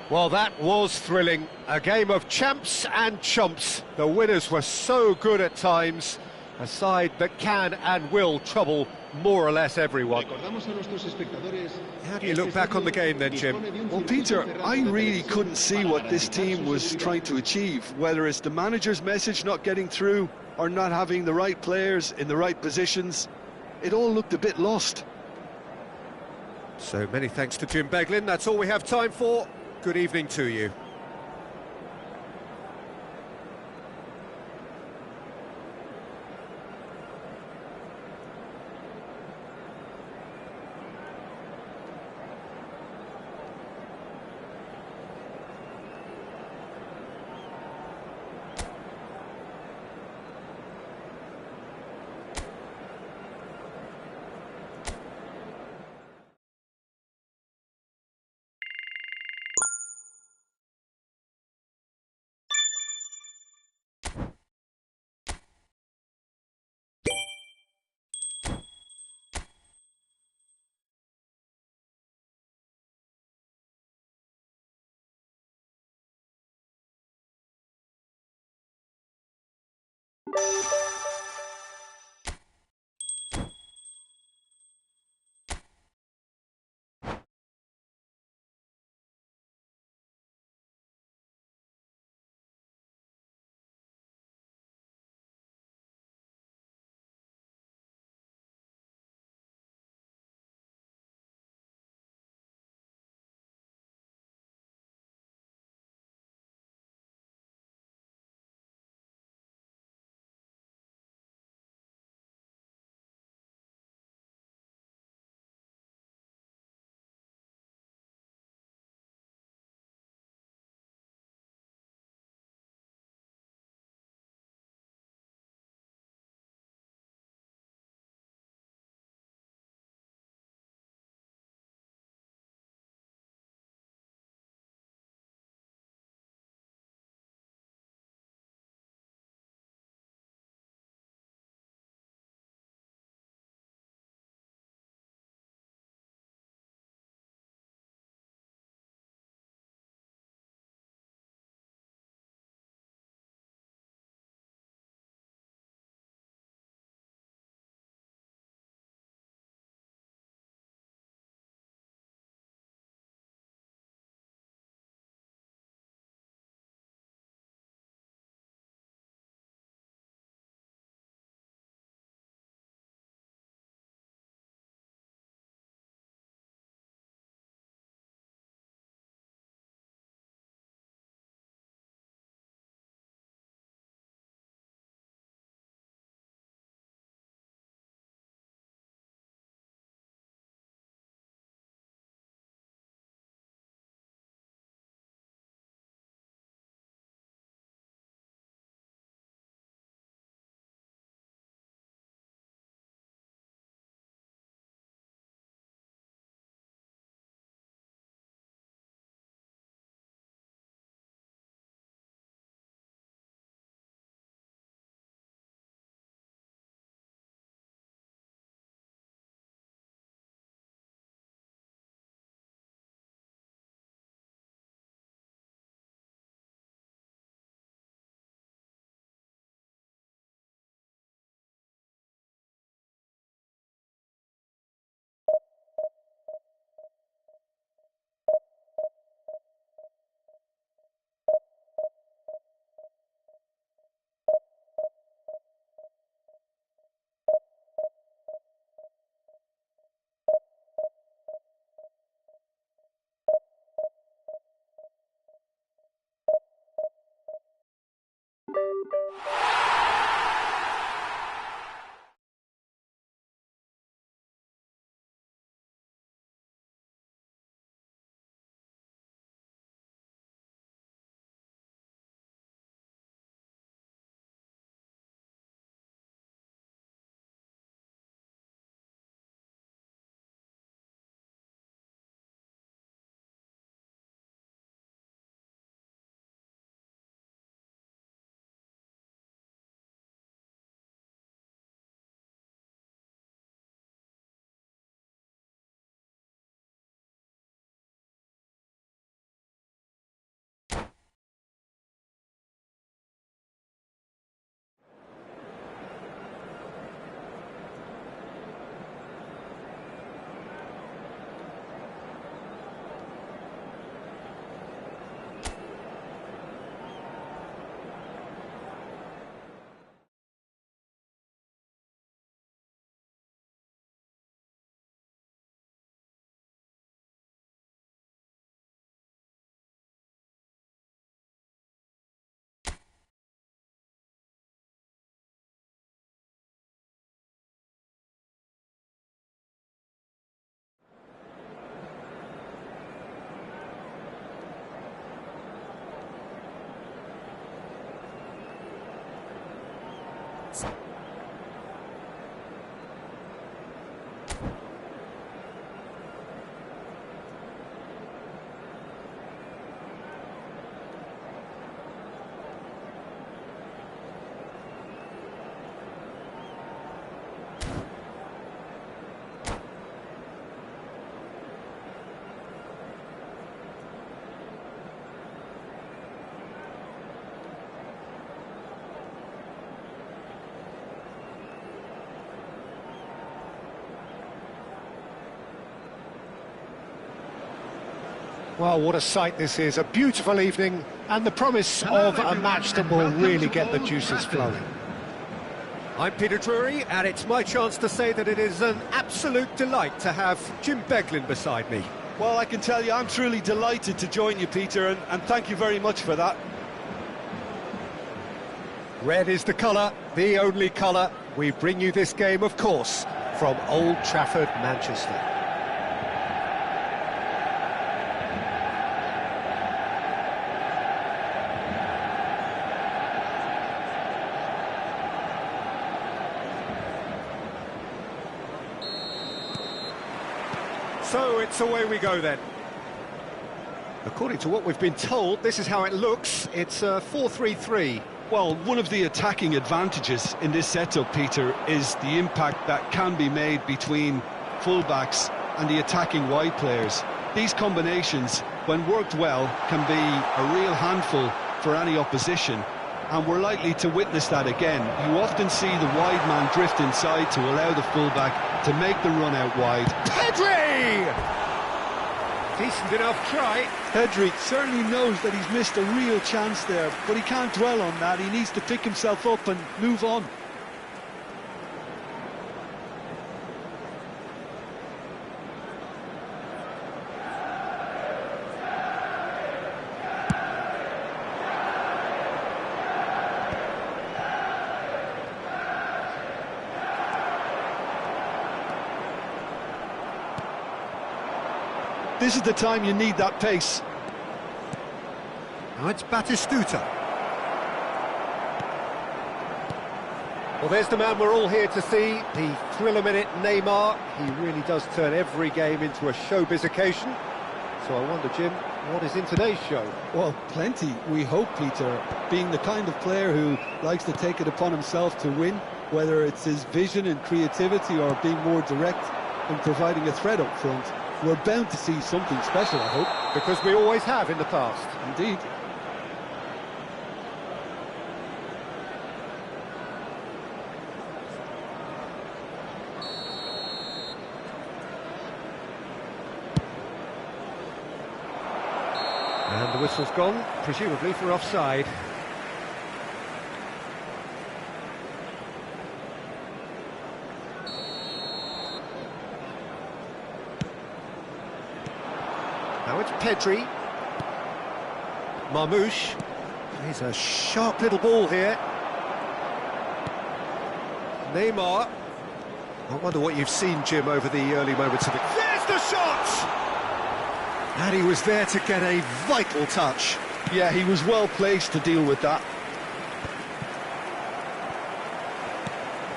Well, that was thrilling. A game of champs and chumps. The winners were so good at times. A side that can and will trouble more or less everyone. How do you look back on the game then, Jim? Well, Peter, I really couldn't see what this team was trying to achieve, whether it's the manager's message not getting through or not having the right players in the right positions. It all looked a bit lost. So many thanks to Jim Beglin. That's all we have time for. Good evening to you. Well, what a sight this is. A beautiful evening and the promise of a match that will really get the juices flowing. I'm Peter Drury, and it's my chance to say that it is an absolute delight to have Jim Beglin beside me. Well, I can tell you I'm truly delighted to join you, Peter, and thank you very much for that. Red is the colour, the only colour. We bring you this game, of course, from Old Trafford, Manchester. So it's away we go then. According to what we've been told, this is how it looks. It's a 4-3-3. Well, one of the attacking advantages in this setup, Peter, is the impact that can be made between fullbacks and the attacking wide players. These combinations, when worked well, can be a real handful for any opposition, and we're likely to witness that again. You often see the wide man drift inside to allow the fullback to make the run out wide. Pedri! Decent enough try. Pedri certainly knows that he's missed a real chance there, but he can't dwell on that. He needs to pick himself up and move on. This is the time you need that pace. Now it's Batistuta. Well, there's the man we're all here to see, the thriller-minute Neymar. He really does turn every game into a showbiz occasion. So I wonder, Jim, what is in today's show? Well, plenty, we hope, Peter. Being the kind of player who likes to take it upon himself to win, whether it's his vision and creativity or being more direct in providing a threat up front, we're bound to see something special, I hope. Because we always have in the past. Indeed. And the whistle's gone, presumably for offside. Now it's Pedri. Marmouche. He's a sharp little ball here. Neymar. I wonder what you've seen, Jim, over the early moments of it. There's the shot! And he was there to get a vital touch. Yeah, he was well placed to deal with that.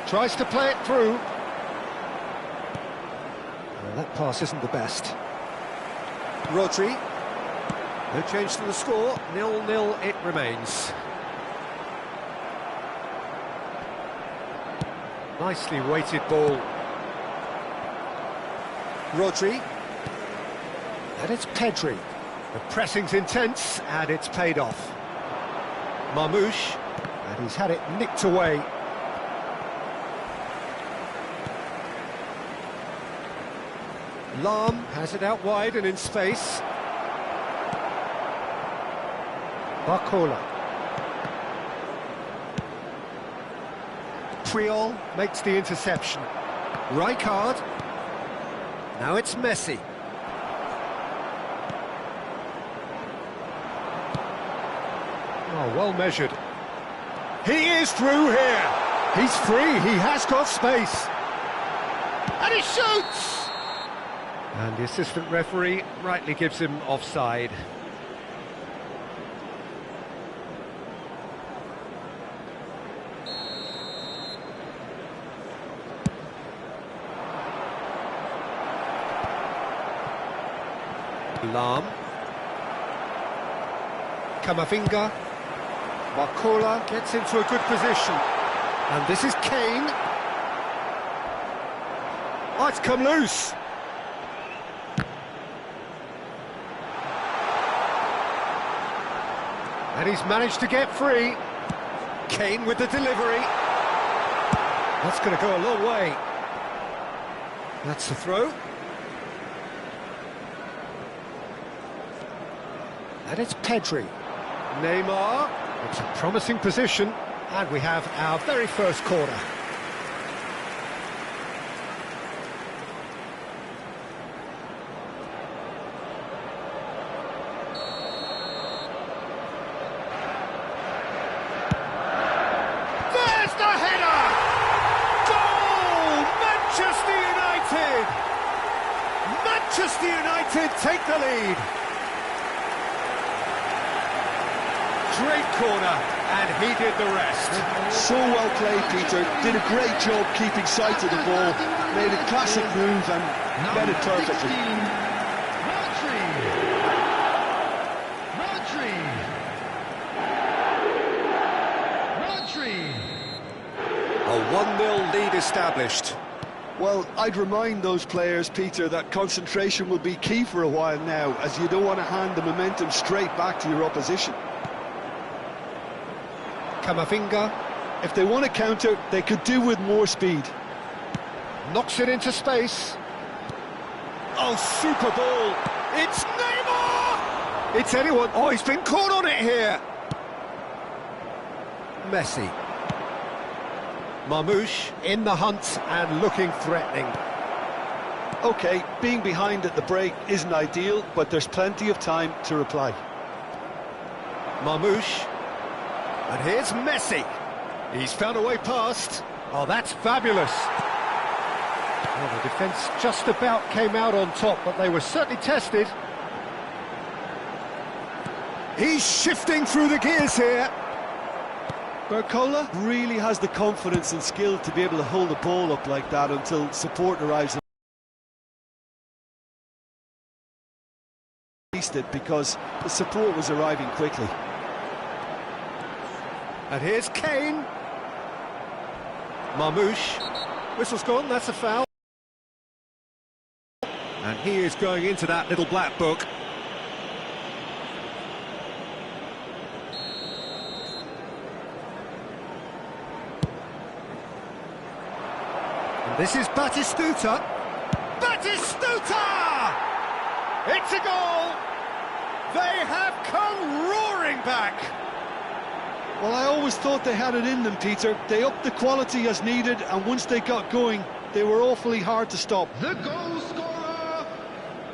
Tries to play it through. Well, that pass isn't the best. Rodri. No change to the score. 0-0 it remains. Nicely weighted ball. Rodri. And it's Pedri. The pressing's intense, and it's paid off. Marmouche. And he's had it nicked away. Lahm has it out wide and in space. Barcola. Puyol makes the interception. Rijkaard. Now it's Messi. Oh, well measured. He is through here. He's free. He has got space. And he shoots! And the assistant referee rightly gives him offside. Lahm. Camavinga. Barcola gets into a good position. And this is Kane. Oh, it's come loose. And he's managed to get free. Kane with the delivery. That's going to go a long way. That's the throw. And it's Pedri. Neymar. It's a promising position, and we have our very first corner. There's the header! Goal! Manchester United! Manchester United take the lead. Great corner, and he did the rest. So well played, Peter. Did a great job keeping sight of the ball. Made a classic move and read it perfectly. Rodri. A 1-0 lead established. Well, I'd remind those players, Peter, that concentration will be key for a while now, as you don't want to hand the momentum straight back to your opposition. Camavinga If they want to counter, they could do with more speed. knocks it into space. Oh, super ball! It's Neymar! It's anyone. Oh, he's been caught on it here. Messi. Marmoush in the hunt and looking threatening. OK, being behind at the break isn't ideal, but there's plenty of time to reply. Marmoush. And here's Messi. He's found a way past. Oh, that's fabulous. Well, the defence just about came out on top, but they were certainly tested. He's shifting through the gears here. Barcola really has the confidence and skill to be able to hold the ball up like that until support arrives. It because the support was arriving quickly. And here's Kane. Marmoush. Whistle's gone, that's a foul. And he is going into that little black book. And this is Batistuta. Batistuta! It's a goal! They have come roaring back! Well, I always thought they had it in them, Peter. They upped the quality as needed, and once they got going, they were awfully hard to stop. The goal scorer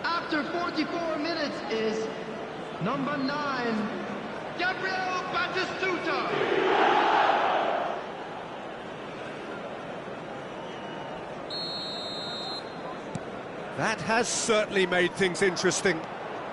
after 44 minutes is number 9, Gabriel Batistuta. That has certainly made things interesting.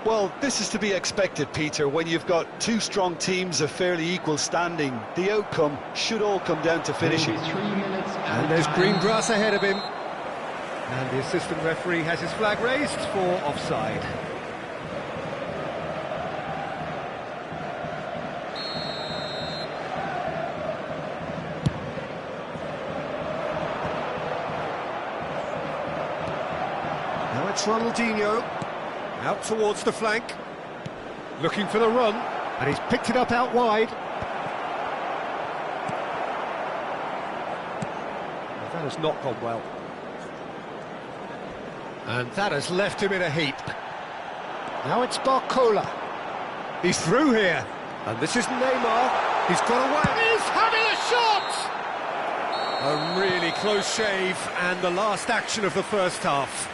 Well, this is to be expected, Peter, when you've got two strong teams of fairly equal standing. The outcome should all come down to finishing. 3 minutes And there's green grass ahead of him. And the assistant referee has his flag raised for offside. Now it's Ronaldinho. Out towards the flank. Looking for the run. And he's picked it up out wide. That has not gone well. And that has left him in a heap. Now it's Barcola. He's through here. And this is Neymar. He's got away. He's having a shot! A really close shave and the last action of the first half.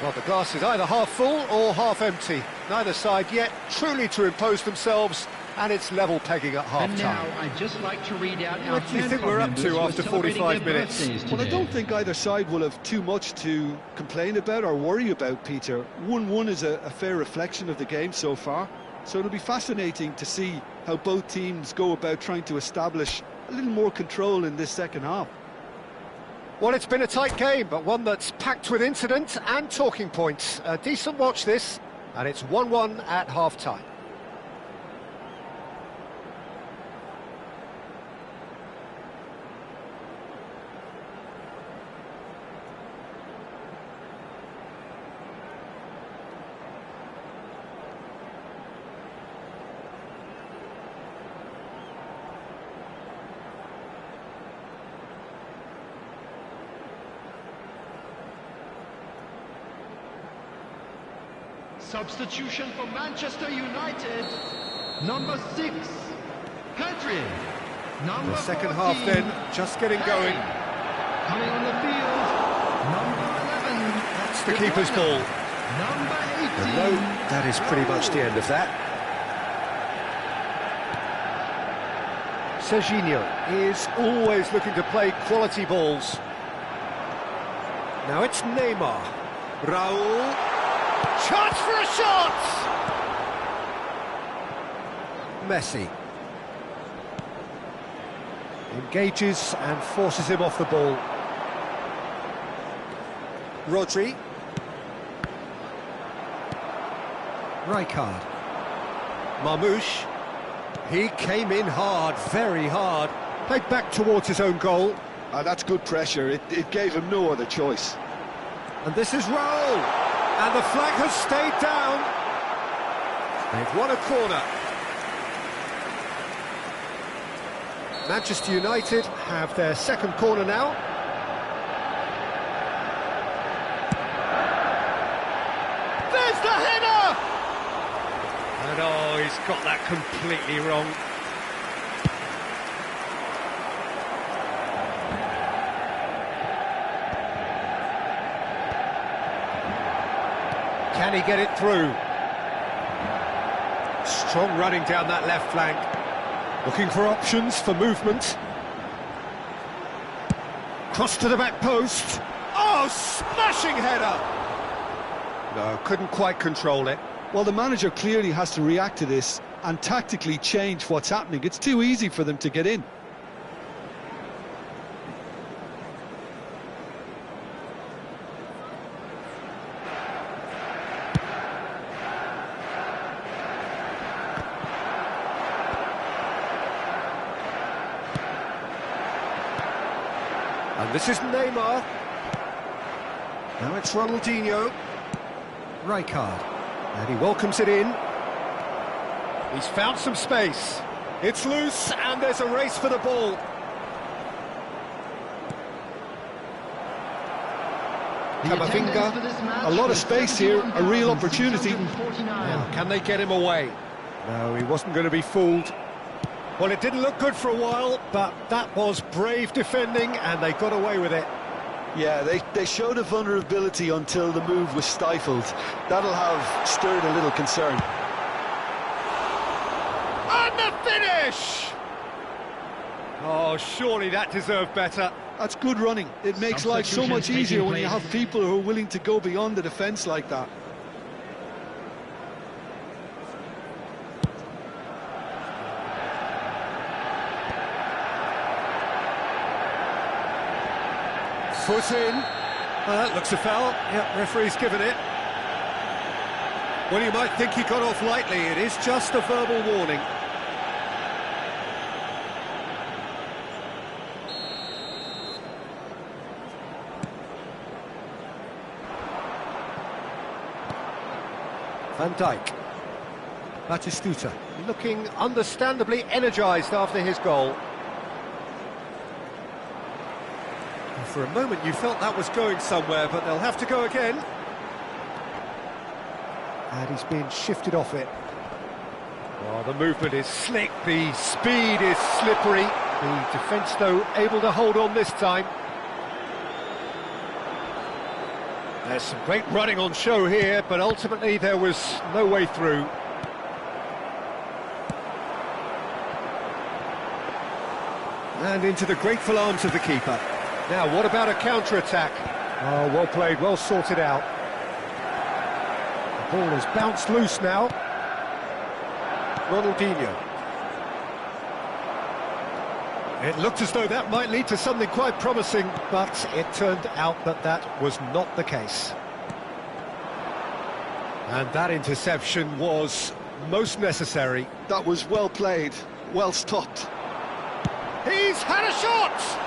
Well, the glass is either half full or half empty. Neither side yet truly to impose themselves, and it's level pegging at half-time. And now I'd just like to read out our What do you think we're up to after 45 minutes? Well, I don't think either side will have too much to complain about or worry about, Peter. 1-1 is a fair reflection of the game so far, so it'll be fascinating to see how both teams go about trying to establish a little more control in this second half. Well, it's been a tight game, but one that's packed with incident and talking points. A decent watch this, and it's 1-1 at half-time. Substitution for Manchester United. Number 6, Pedri. Number The second 14, half then, just getting going. coming on the field, number 11. That's the keeper's ball. Number 18. And no, that is pretty much the end of that. Serginho is always looking to play quality balls. Now it's Neymar. Raul. Chance for a shot! Messi. Engages and forces him off the ball. Rodri. Rijkaard. Marmoush. He came in hard, very hard. Played back towards his own goal. That's good pressure. It gave him no other choice. And this is Raul. And the flag has stayed down. They've won a corner. Manchester United have their second corner now. There's the header! And oh, he's got that completely wrong. Can he get it through? Strong running down that left flank. Looking for options for movement. Cross to the back post. Oh, smashing header! No, couldn't quite control it. Well, the manager clearly has to react to this and tactically change what's happening. It's too easy for them to get in. And this is Neymar. Now it's Ronaldinho. Rijkaard. And he welcomes it in. He's found some space. It's loose, and there's a race for the ball. Camavinga. A lot of space here, a real opportunity. Now, can they get him away? No, he wasn't going to be fooled. Well, it didn't look good for a while, but that was brave defending, and they got away with it. Yeah, they showed a vulnerability until the move was stifled. That'll have stirred a little concern. And the finish! Oh, surely that deserved better. That's good running. It makes life so much easier when you have people who are willing to go beyond the defence like that. Foot in. That looks a foul. Yep, referee's given it. Well, you might think he got off lightly. It is just a verbal warning. Van Dijk. Batistuta looking understandably energised after his goal. And for a moment you felt that was going somewhere, but they'll have to go again. And he's being shifted off it. Oh, the movement is slick, the speed is slippery. The defence, though, able to hold on this time. There's some great running on show here, but ultimately there was no way through. And into the grateful arms of the keeper. Now, what about a counter-attack? Oh, well played, well sorted out. The ball has bounced loose now. Ronaldinho. It looked as though that might lead to something quite promising, but it turned out that that was not the case. And that interception was most necessary. That was well played, well stopped. He's had a shot!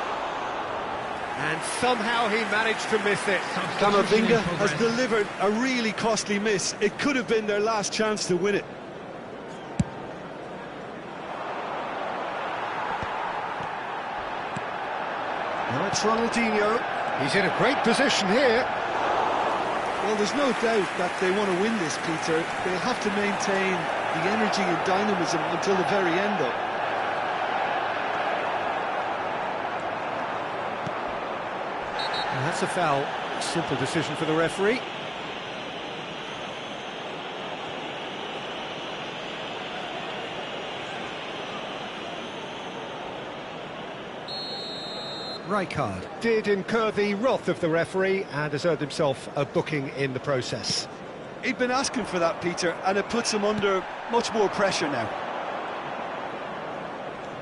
And somehow he managed to miss it. Camavinga has delivered a really costly miss. It could have been their last chance to win it. Now it's Ronaldinho. He's in a great position here. Well, there's no doubt that they want to win this, Peter. They'll have to maintain the energy and dynamism until the very end, though. And that's a foul. Simple decision for the referee. Rijkaard did incur the wrath of the referee and has earned himself a booking in the process. He'd been asking for that, Peter, and it puts him under much more pressure now.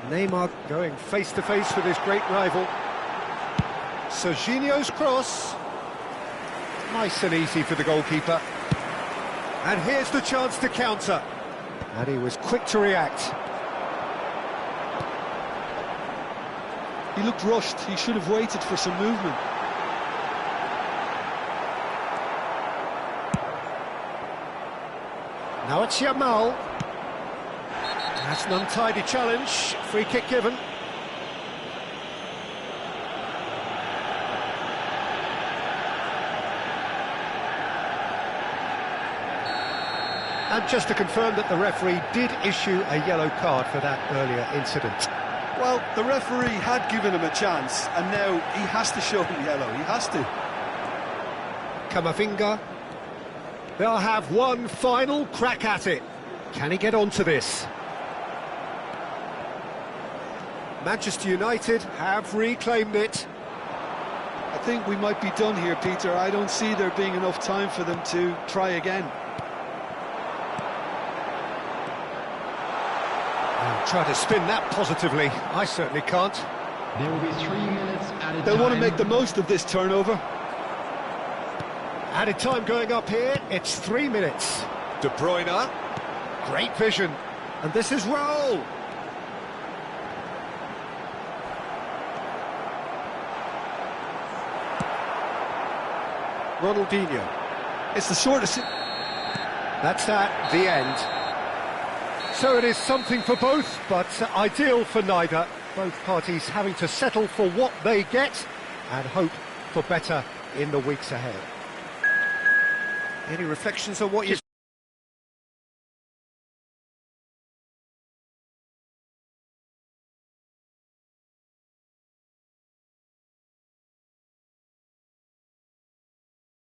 Neymar going face-to-face with his great rival. Serginho's cross. Nice and easy for the goalkeeper. And here's the chance to counter. And he was quick to react. He looked rushed. He should have waited for some movement. Now it's Yamal. That's an untidy challenge. Free kick given. And just to confirm that the referee did issue a yellow card for that earlier incident. Well, the referee had given him a chance, and now he has to show him yellow. He has to. Camavinga. They'll have one final crack at it. Can he get onto this? Manchester United have reclaimed it. I think we might be done here, Peter. I don't see there being enough time for them to try again. I'll try to spin that positively. I certainly can't. There will be 3 minutes added They'll time. want to make the most of this turnover. Added time going up here. It's 3 minutes. De Bruyne. Great vision. And this is Raul. Ronaldinho. It's the sort of... That's that, the end. So it is something for both, but ideal for neither. Both parties having to settle for what they get and hope for better in the weeks ahead. Any reflections on what you've